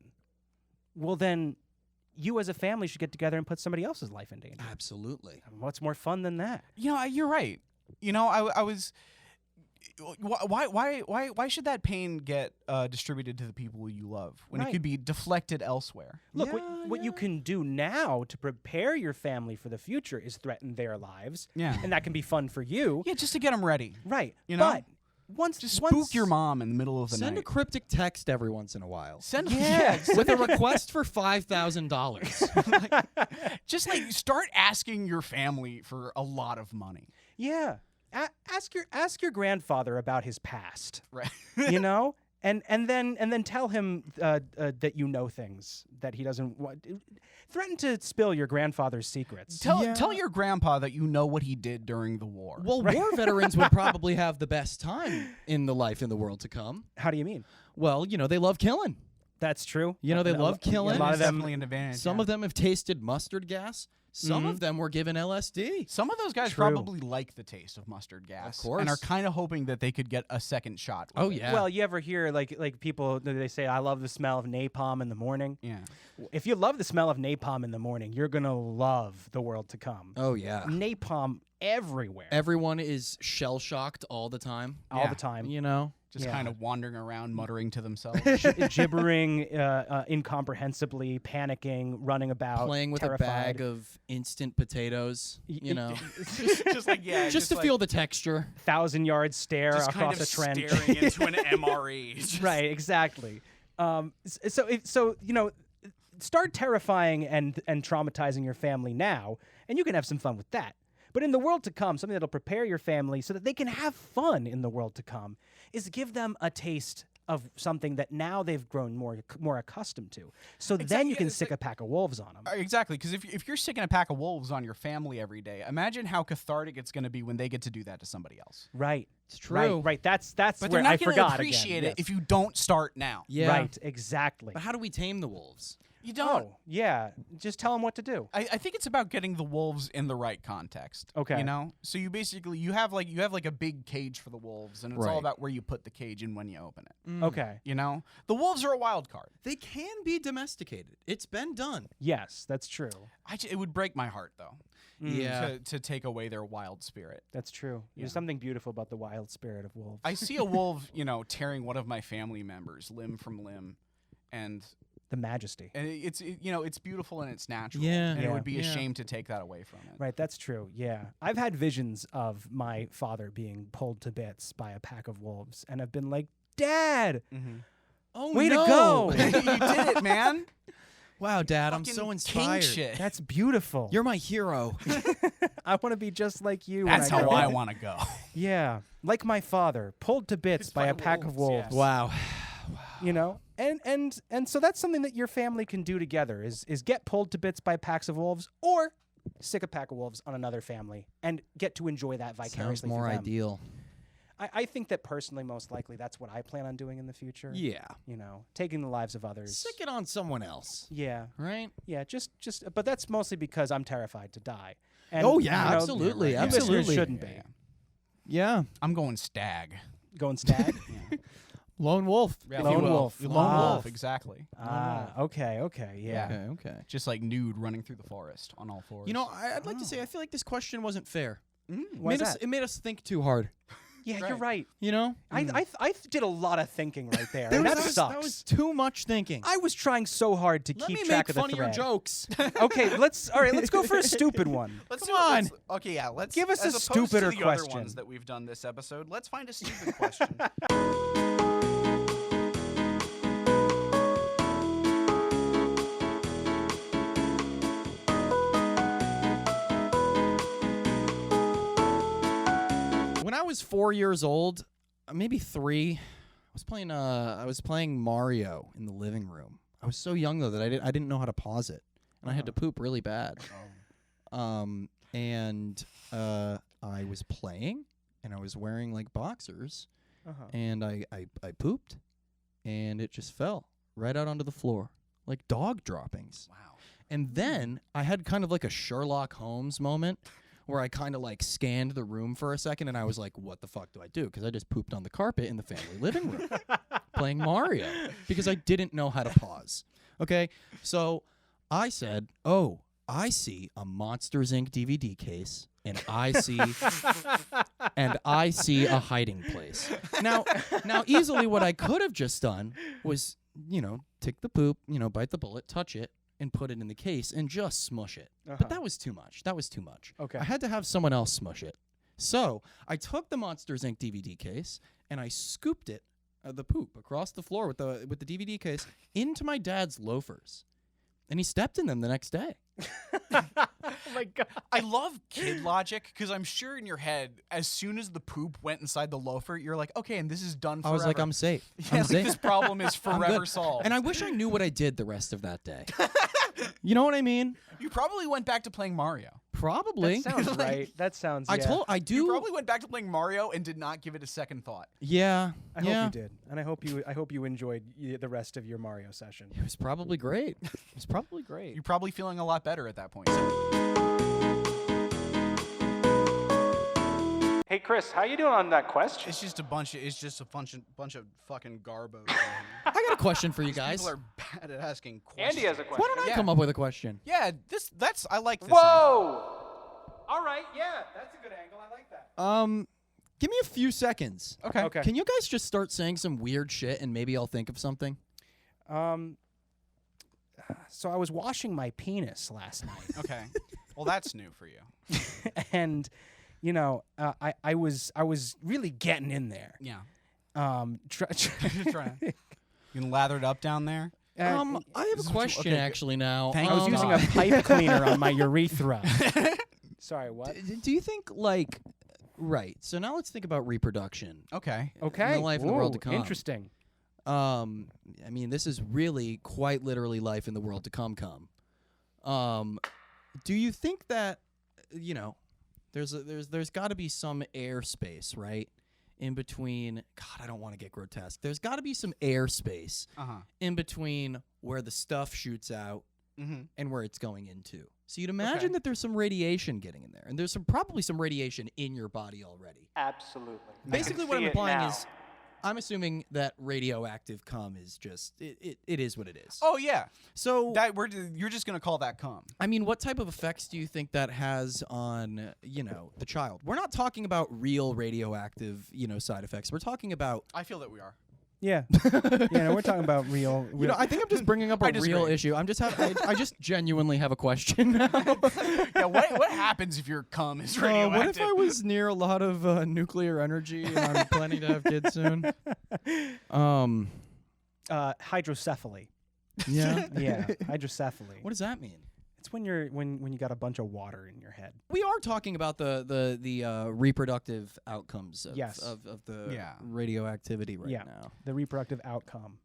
well then you as a family should get together and put somebody else's life in danger. Absolutely. What's more fun than that? You're right. I was. Why should that pain get distributed to the people you love when it Right. could be deflected elsewhere? Look, Yeah, what you can do now to prepare your family for the future is threaten their lives. Yeah. And that can be fun for you. Yeah, just to get them ready. Right. You know? But once Just once, spook your mom in the middle of the Send a night. cryptic text every once in a while. Send With a request for $5,000. just like start asking your family for a lot of money. Yeah. Ask your grandfather about his past. Right. You know? And then tell him that you know things that he doesn't want. Threaten to spill your grandfather's secrets. Tell your grandpa that you know what he did during the war. Well, war veterans would probably have the best time in the life in the world to come. How do you mean? Well, they love killing. That's true. They love killing. A lot of them. definitely an advantage. Some of them have tasted mustard gas. Some of them were given LSD. Some of those guys True. probably like the taste of mustard gas, Of course. and are kind of hoping that they could get a second shot. with Oh, it. yeah. Well, you ever hear like people they say I love the smell of napalm in the morning. Yeah. If you love the smell of napalm in the morning, you're gonna love the world to come. Oh, yeah. Napalm everywhere, Everyone is shell-shocked all the time. all Yeah. the time. Just Yeah. kind of wandering around, muttering to themselves. Gibbering incomprehensibly, panicking, running out, Playing with terrified. a bag of instant potatoes, just like just to feel the texture. 1,000-yard stare just across kind of a trench. staring into an MRE. Just- Right, exactly. So start terrifying and traumatizing your family now, and you can have some fun with that. But in the world to come, something that'll prepare your family so that they can have fun in the world to come is give them a taste of something that now they've grown more accustomed to. So then Exactly, you can it's stick a pack of wolves on them. Exactly, because if you're sticking a pack of wolves on your family every day, imagine how cathartic it's going to be when they get to do that to somebody else. Right. It's true. Right. That's But where they're not I going to forgot appreciate again. it if you don't start now. Yeah. Right. Exactly. But how do we tame the wolves? You don't. Oh, yeah. Just tell them what to do. I think it's about getting the wolves in the right context. Okay. So you basically you have like a big cage for the wolves, and it's all Right. about where you put the cage and when you open it. Okay. The wolves are a wild card. They can be domesticated. It's been done. Yes, that's true. It would break my heart though. Yeah. To take away their wild spirit. That's true. Yeah. There's something beautiful about the wild spirit of wolves. I see a wolf, tearing one of my family members limb from limb, and The majesty. it's beautiful and it's natural. Yeah. And it Yeah. would be a Yeah. shame to take that away from it. Right, that's true. Yeah. I've had visions of my father being pulled to bits by a pack of wolves, and I've been like, Dad, Oh, way no. to go. You did it, man. Wow, Dad, I'm Fucking so king inspired. shit. That's beautiful. You're my hero. I want to be just like you. That's when how grow I up. want to go. Yeah. Like my father, pulled to bits by a pack of wolves. yes. Wow. And so that's something that your family can do together is get pulled to bits by packs of wolves or stick a pack of wolves on another family and get to enjoy that Sounds vicariously more through them. ideal. I think that personally, most likely, that's what I plan on doing in the future. Yeah. Taking the lives of others. Stick it on someone else, Yeah, right? yeah. But that's mostly because I'm terrified to die. And, Oh, yeah, absolutely, you listeners absolutely. shouldn't be Yeah. I'm going stag. going stag. Lone wolf. Yeah, if Lone you will. wolf. Lone Ah. wolf, exactly. Okay, yeah. Okay. Just like nude running through the forest on all fours. I'd like to say I feel like this question wasn't fair. Why is that? It made us think too hard. Yeah, you're right. You know? I did a lot of thinking right there. That and that was- sucks. That was too much thinking. I was trying so hard to Let keep me track make of the fun of your thread. jokes. Okay, let's go for a stupid one. Let's Come on. Okay, yeah. Let's Give us a as opposed stupider to the other question. ones that we've done this episode. Let's find a stupid question. When I was 4 years old, maybe 3, I was playing Mario in the living room. I was so young though that I didn't know how to pause it, and I had to poop really bad. And I was playing, and I was wearing like boxers, and I pooped, and it just fell right out onto the floor like dog droppings. Wow. And then I had kind of like a Sherlock Holmes moment where I kind of like scanned the room for a second, and I was like, what the fuck do I do? Because I just pooped on the carpet in the family living room playing Mario because I didn't know how to pause. Okay? So I said, oh, I see a Monsters, Inc. DVD case, and I see a hiding place. Now easily what I could have just done was, take the poop, bite the bullet, touch it, and put it in the case and just smush it. But that was too much. Okay. I had to have someone else smush it. So I took the Monsters, Inc. DVD case and I scooped it, the poop, across the floor with the DVD case into my dad's loafers. And he stepped in them the next day. Oh my god. I love kid logic because I'm sure in your head, as soon as the poop went inside the loafer, you're like, okay, and this is done forever. I was like, I'm safe. yeah, I'm like, safe. this problem is I'm forever good. solved. And I wish I knew what I did the rest of that day. You know what I mean? You probably went back to playing Mario. Probably. That sounds right. That sounds. I You do. probably went back to playing Mario and did not give it a second thought. Yeah. I hope you did, and I hope you enjoyed the rest of your Mario session. It was probably great. It was probably great. You're probably feeling a lot better at that point. Hey, Chris, how you doing on that question? It's just a bunch of fucking garbos. I got a question for you guys. People are bad at asking questions. Andy has a question. Why don't I Yeah. come up with a question? Yeah, I like this. Whoa! All right, yeah, that's a good angle. I like that. Give me a few seconds. Okay. Okay. Can you guys just start saying some weird shit and maybe I'll think of something? So I was washing my penis last night, Okay. Well, that's new for you. and I was really getting in there. Yeah. Trying. You can lather it up down there. I have a question okay, actually now. Thank I was Oh, using God. a pipe cleaner on my urethra. Sorry, what? Do you think right? So now let's think about reproduction. Okay. Okay. In the life in the world to Ooh, come. Interesting. I mean, this is really quite literally life in the world to come. Do you think that there's got to be some airspace, right, in between? God, I don't want to get grotesque. There's got to be some airspace in between where the stuff shoots out and where it's going into. So you'd imagine that there's some radiation getting in there, and there's probably some radiation in your body already. Absolutely. Basically, I can what I'm see it implying now. is, I'm assuming that radioactive cum is just it is what it is. Oh yeah. So You're just gonna call that cum. I mean, what type of effects do you think that has on the child? We're not talking about real radioactive side effects. We're talking about I feel that we are. Yeah. No, we're talking about real. I think I'm just bringing up a I real disagree. issue. I just genuinely have a question now. Yeah. What happens if your cum is radioactive? What if I was near a lot of nuclear energy and I'm planning to have kids soon? Hydrocephaly. Yeah. Yeah, hydrocephaly. What does that mean? It's when you got a bunch of water in your head. We are talking about the reproductive outcomes of, Yes. of the Yeah. radioactivity right Yeah. now. The reproductive outcome.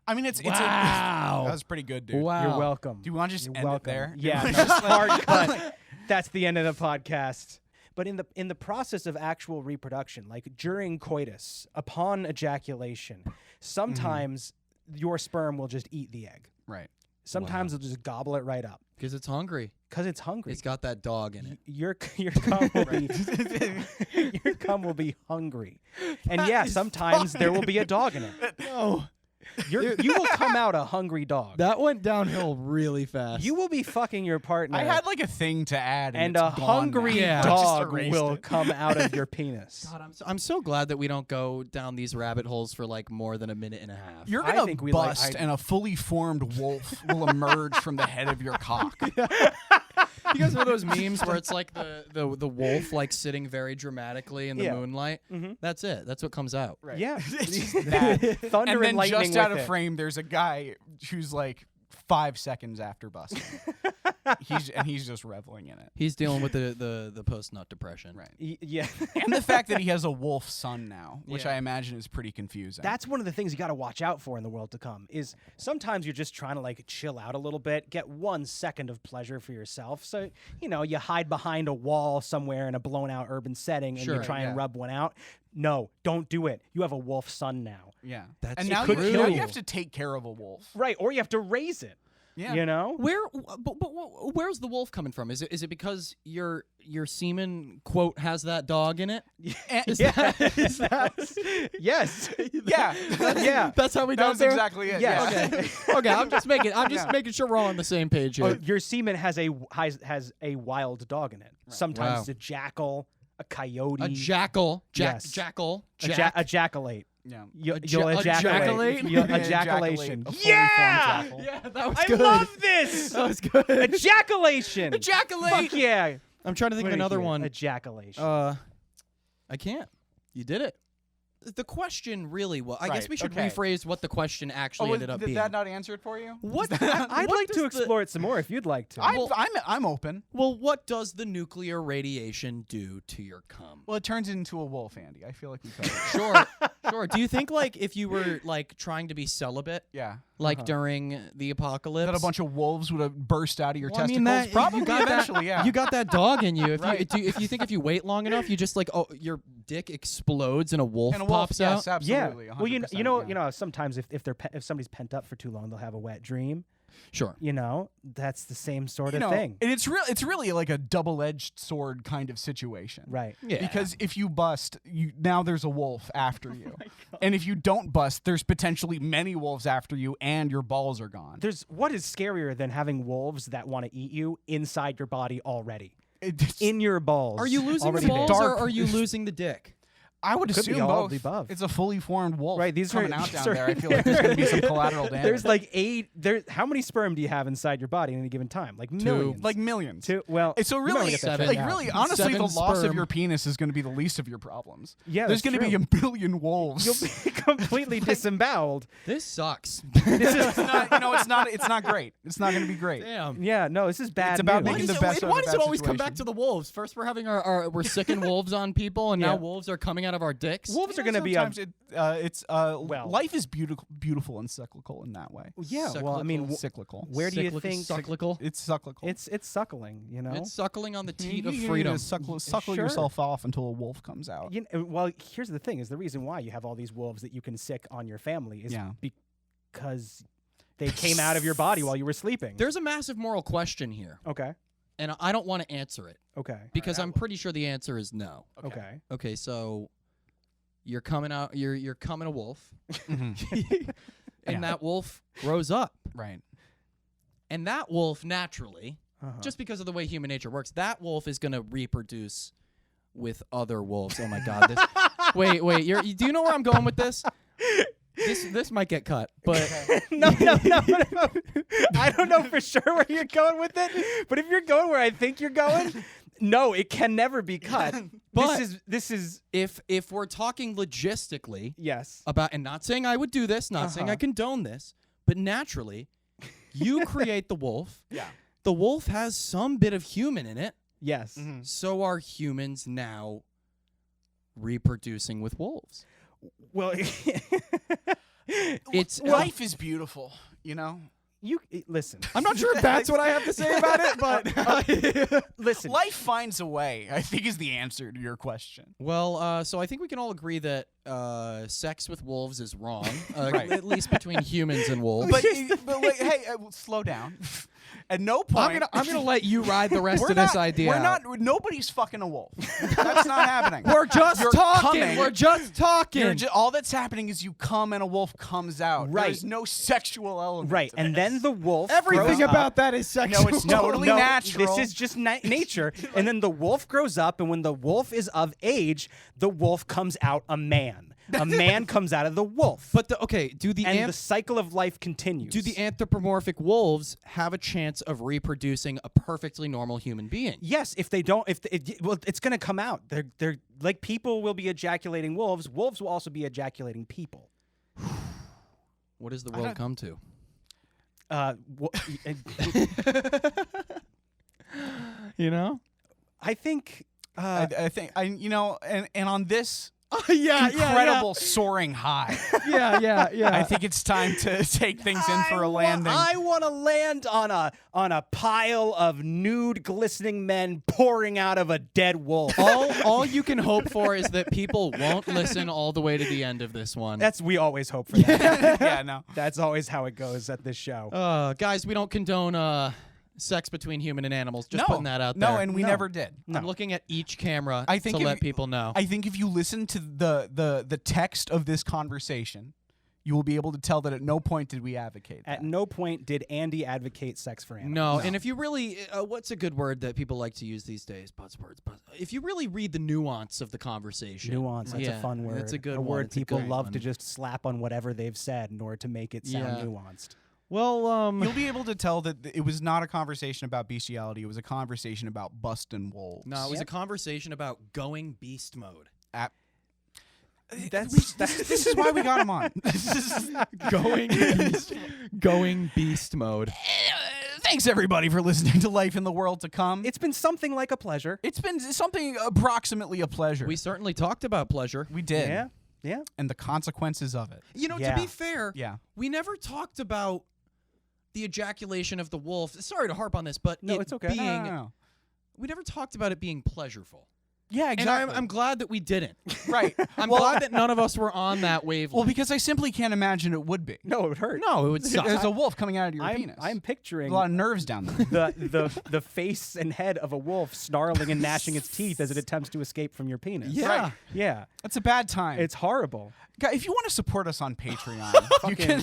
I mean, it's Wow. that was pretty good, dude. Wow. Do You're welcome. you want to just You're end welcome. it there? Yeah, no, Just hard cut. That's the end of the podcast. But in the process of actual reproduction, like during coitus, upon ejaculation, sometimes your sperm will just eat the egg. Right. Sometimes it'll just gobble it right up Because it's hungry. because it's hungry. It's got that dog in it. Your cum will be your cum will be hungry, and yeah, sometimes there will be a dog in it. No. You will come out a hungry dog. That went downhill really fast. You will be fucking your partner. I had like a thing to add, and it's a gone hungry now. Yeah. I just dog erased will it. come out of your penis. God, I'm so glad that we don't go down these rabbit holes for like more than a minute and a half. You're I gonna think we bust, like- and a fully formed wolf will emerge from the head of your cock. You guys know those memes where it's like the wolf like sitting very dramatically in the Yeah. moonlight? Mhm. That's it. That's what comes out. Right. Yeah. It's just that. Thunder And then lightning just out with of it. frame, there's a guy who's like 5 seconds after busting. he's just reveling in it. He's dealing with the post nut depression. Right. Yeah. And the fact that he has a wolf son now, which Yeah. I imagine is pretty confusing. That's one of the things you got to watch out for in the world to come is sometimes you're just trying to like chill out a little bit, get 1 second of pleasure for yourself. So, you hide behind a wall somewhere in a blown out urban setting and Sure, you try yeah. and rub one out. No, don't do it. You have a wolf son now. yeah. That's and it now could you, kill now you. you have to take care of a wolf. Right. Or you have to raise it. Yeah. You know? But where's the wolf coming from? Is it because your semen quote has that dog in it? Is Yeah. is that Yes. Yeah. Yeah. That's how we That got was there. exactly it. Yeah. Yeah. Okay. Okay. I'm just Yeah. making sure we're all on the same page here. Your semen has a wild dog in it. Sometimes Wow. it's a jackal, a coyote, A jackal. Yes. Jackal. a jackalate. Yeah. You'll a ejaculate. jaculate? You'll Yeah, ejaculation. a fully formed Yeah! jackal. Yeah, that was I good. love this. That was good. Ejaculation. Ejaculate. Fuck yeah. I'm trying to think of Look another here. one. Ejaculation. I can't. You did it. The question really was. I guess Right, we should okay. rephrase what the question actually ended up did being. that not answer it for you? What? I'd what like to does the- explore it some more if you'd like to. I'm open. Well, what does the nuclear radiation do to your cum? Well, it turns it into a wolf, Andy. I feel like we covered it. Sure, sure. Do you think like if you were like trying to be celibate, Yeah. like during the apocalypse, That a bunch of wolves would have burst out of your Well, I testicles? mean, that, Probably you got eventually, that, yeah. You got that dog in you. If Right. if you think if you wait long enough, you just like your dick explodes and a wolf and a wolf, pops yes, out. absolutely. yeah. Well, 100%, yeah. sometimes if somebody's pent up for too long, they'll have a wet dream. Sure. That's the same sort You of know, thing. and it's really like a double-edged sword kind of situation. Right. Yeah. Because if you bust, now there's a wolf after Oh you. And if you don't bust, there's potentially many wolves after you and your balls are gone. There's what is scarier than having wolves that want to eat you inside your body already. It's- In your balls. Are you losing the already there. balls or Dark. are you losing the dick? I would Could be assume all both. of the above. It's a fully formed wolf Right, these coming are- out down sorry. there. I feel like there's going to be some collateral damage. There's like 8. How many sperm do you have inside your body at any given time? Like millions. like millions. Well, So you might wanna really, get that seven. checked like out. really, honestly, the 7 loss of sperm. your penis is going to be the least of your problems. Yeah, there's that's going to be true. a billion wolves. You'll be completely disemboweled. This sucks. it's not. It's not great. It's not going to be great. Damn. Yeah, no, this is bad. It's about news. making the best out Why of a does it bad always come back situation. to the wolves? First, we're having we're sicking wolves on people, and now Yeah. wolves are coming out of our dicks. Wolves are going to be life is beautiful and cyclical in that way. Yeah, well, I mean, Cyclical. where do you Cyclical- think cyclical? It's cyclical. it's suckling? It's suckling on the teat of You need freedom. to suckle Sure. yourself off until a wolf comes out. Well, here's the thing: is the reason why you have all these wolves that you can sick on your family is Yeah. because they came out of your body while you were sleeping. There's a massive moral question here, Okay. and I don't want to answer it Okay. because I'm pretty sure the answer is no. Okay. Okay, so you're coming out. You're coming a wolf, and Yeah. that wolf grows up, Right. and that wolf naturally, Uh-huh. just because of the way human nature works, that wolf is going to reproduce with other wolves. Oh my god! Wait. Do you know where I'm going with this? This might get cut, but no. I don't know for sure where you're going with it, but if you're going where I think you're going, no, it can never be cut. But- this is if we're talking logistically yes. about, and not saying I would do this, not saying I condone this, but naturally, you create the wolf. Yeah. The wolf has some bit of human in it. Yes. So are humans now reproducing with wolves? Well, It's Life is beautiful, you know? listen. I'm not sure if that's what I have to say about it, but Listen. Life finds a way, I think, is the answer to your question. well, so I think we can all agree that sex with wolves is wrong, Right. at least between humans and wolves. But like, hey, slow down. At no point. I'm gonna let you ride the rest We're of this not- idea. We're out. not. Nobody's fucking a wolf. That's not happening. We're just You're talking. coming. We're just talking. All that's happening is you come and a wolf comes out. Right. There's no sexual element. Right, to and this. then the wolf Everything grows up. about that is sexual. No, it's totally natural. This is just nature. And then the wolf grows up, and when the wolf is of age, the wolf comes out a man. A man comes out of the wolf. But do the cycle of life continues. do the anthropomorphic wolves have a chance of reproducing a perfectly normal human being? Yes, if they don't, it's going to come out. They're like people will be ejaculating wolves. Wolves will also be ejaculating people. What does the world come to? You know? I think. I think and on this yeah, incredible soaring high, yeah. I think it's time to take things in for a landing. I want to land on a pile of nude, glistening men pouring out of a dead wolf. all you can hope for is that people won't listen all the way to the end of this one. We always hope for that. Yeah, no. That's always how it goes at this show. Guys, we don't condone sex between human and animals. Just putting that out there. No, and we never did. I'm looking at each camera I think to if let you- people know. I think if you listen to the text of this conversation, you will be able to tell that at no point did we advocate that. At no point did Andy advocate sex for animals. No, and if you really, what's a good word that people like to use these days? Buzzwords. If you really read the nuance of the conversation. Nuance, that's a fun word. That's a good a one. word It's a people good love one. to just slap on whatever they've said in order to make it sound Yeah. nuanced. Well, You'll be able to tell that it was not a conversation about bestiality. It was a conversation about busting wolves. no, it was a conversation about going beast mode. This is why we got him on. Going beast mode. Thanks, everybody, for listening to Life in the World to Come. It's been something like a pleasure. It's been something approximately a pleasure. We certainly talked about pleasure. We did. Yeah. And the consequences of it. You know, Yeah. to be fair, Yeah. we never talked about the ejaculation of the wolf. Sorry to harp on this, but No, it it's okay. being, No. we never talked about it being pleasureful. Yeah, And exactly. I'm glad that we didn't. right. I'm glad that none of us were on that wavelength. Well, because I simply can't imagine it would be. No, it would hurt. no, it would suck. There's a wolf coming out of your penis. I'm picturing a lot of nerves down there. the face and head of a wolf snarling and gnashing its teeth as it attempts to escape from your penis. Yeah. Right. Yeah. That's a bad time. It's horrible. Guys, if you want to support us on Patreon, you can.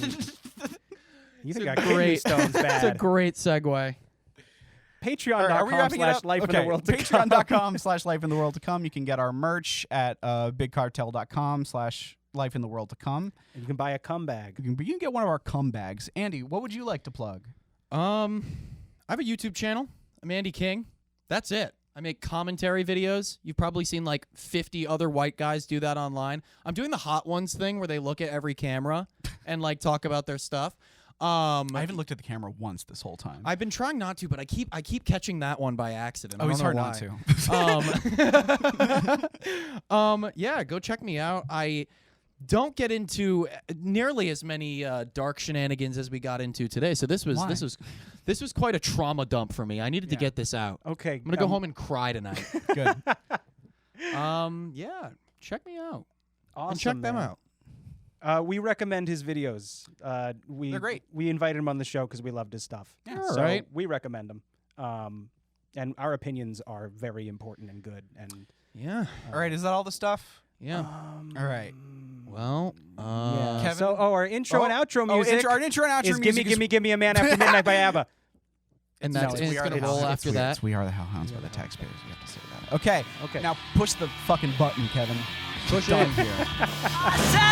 You think got kidney stones bad. It's a great segue. Are we wrapping it up? Patreon.com/life in Okay, the world to come. Patreon.com/life in the world to come. You can get our merch at bigcartel.com/life in the world to come. And you can buy a cum bag. You can get one of our cum bags. Andy, what would you like to plug? I have a YouTube channel. I'm Andy King. That's it. I make commentary videos. You've probably seen like 50 other white guys do that online. I'm doing the Hot Ones thing where they look at every camera and like talk about their stuff. I haven't looked at the camera once this whole time. I've been trying not to, but I keep catching that one by accident. I don't it's know hard why. not to. Yeah, go check me out. I don't get into nearly as many dark shenanigans as we got into today. So this was quite a trauma dump for me. I needed to get this out. Okay. I'm gonna go home and cry tonight. Good. Yeah, check me out. Awesome, and check them man. out. We recommend his videos. They're great. We invited him on the show because we loved his stuff. Yeah. All so right. we recommend him. And our opinions are very important and good. And Yeah. All right, is that all the stuff? Yeah. All right. Well, yeah. Kevin? So, our intro and outro music our intro and outro is music Gimme a Man After Midnight by ABBA. and No, that's it's it's We Are gonna the roll Hellhounds. after that. It's We Are the Hellhounds by the Taxpayers. We have to say that. Okay. Okay. Now push the fucking button, Kevin. Push Done it. here. I said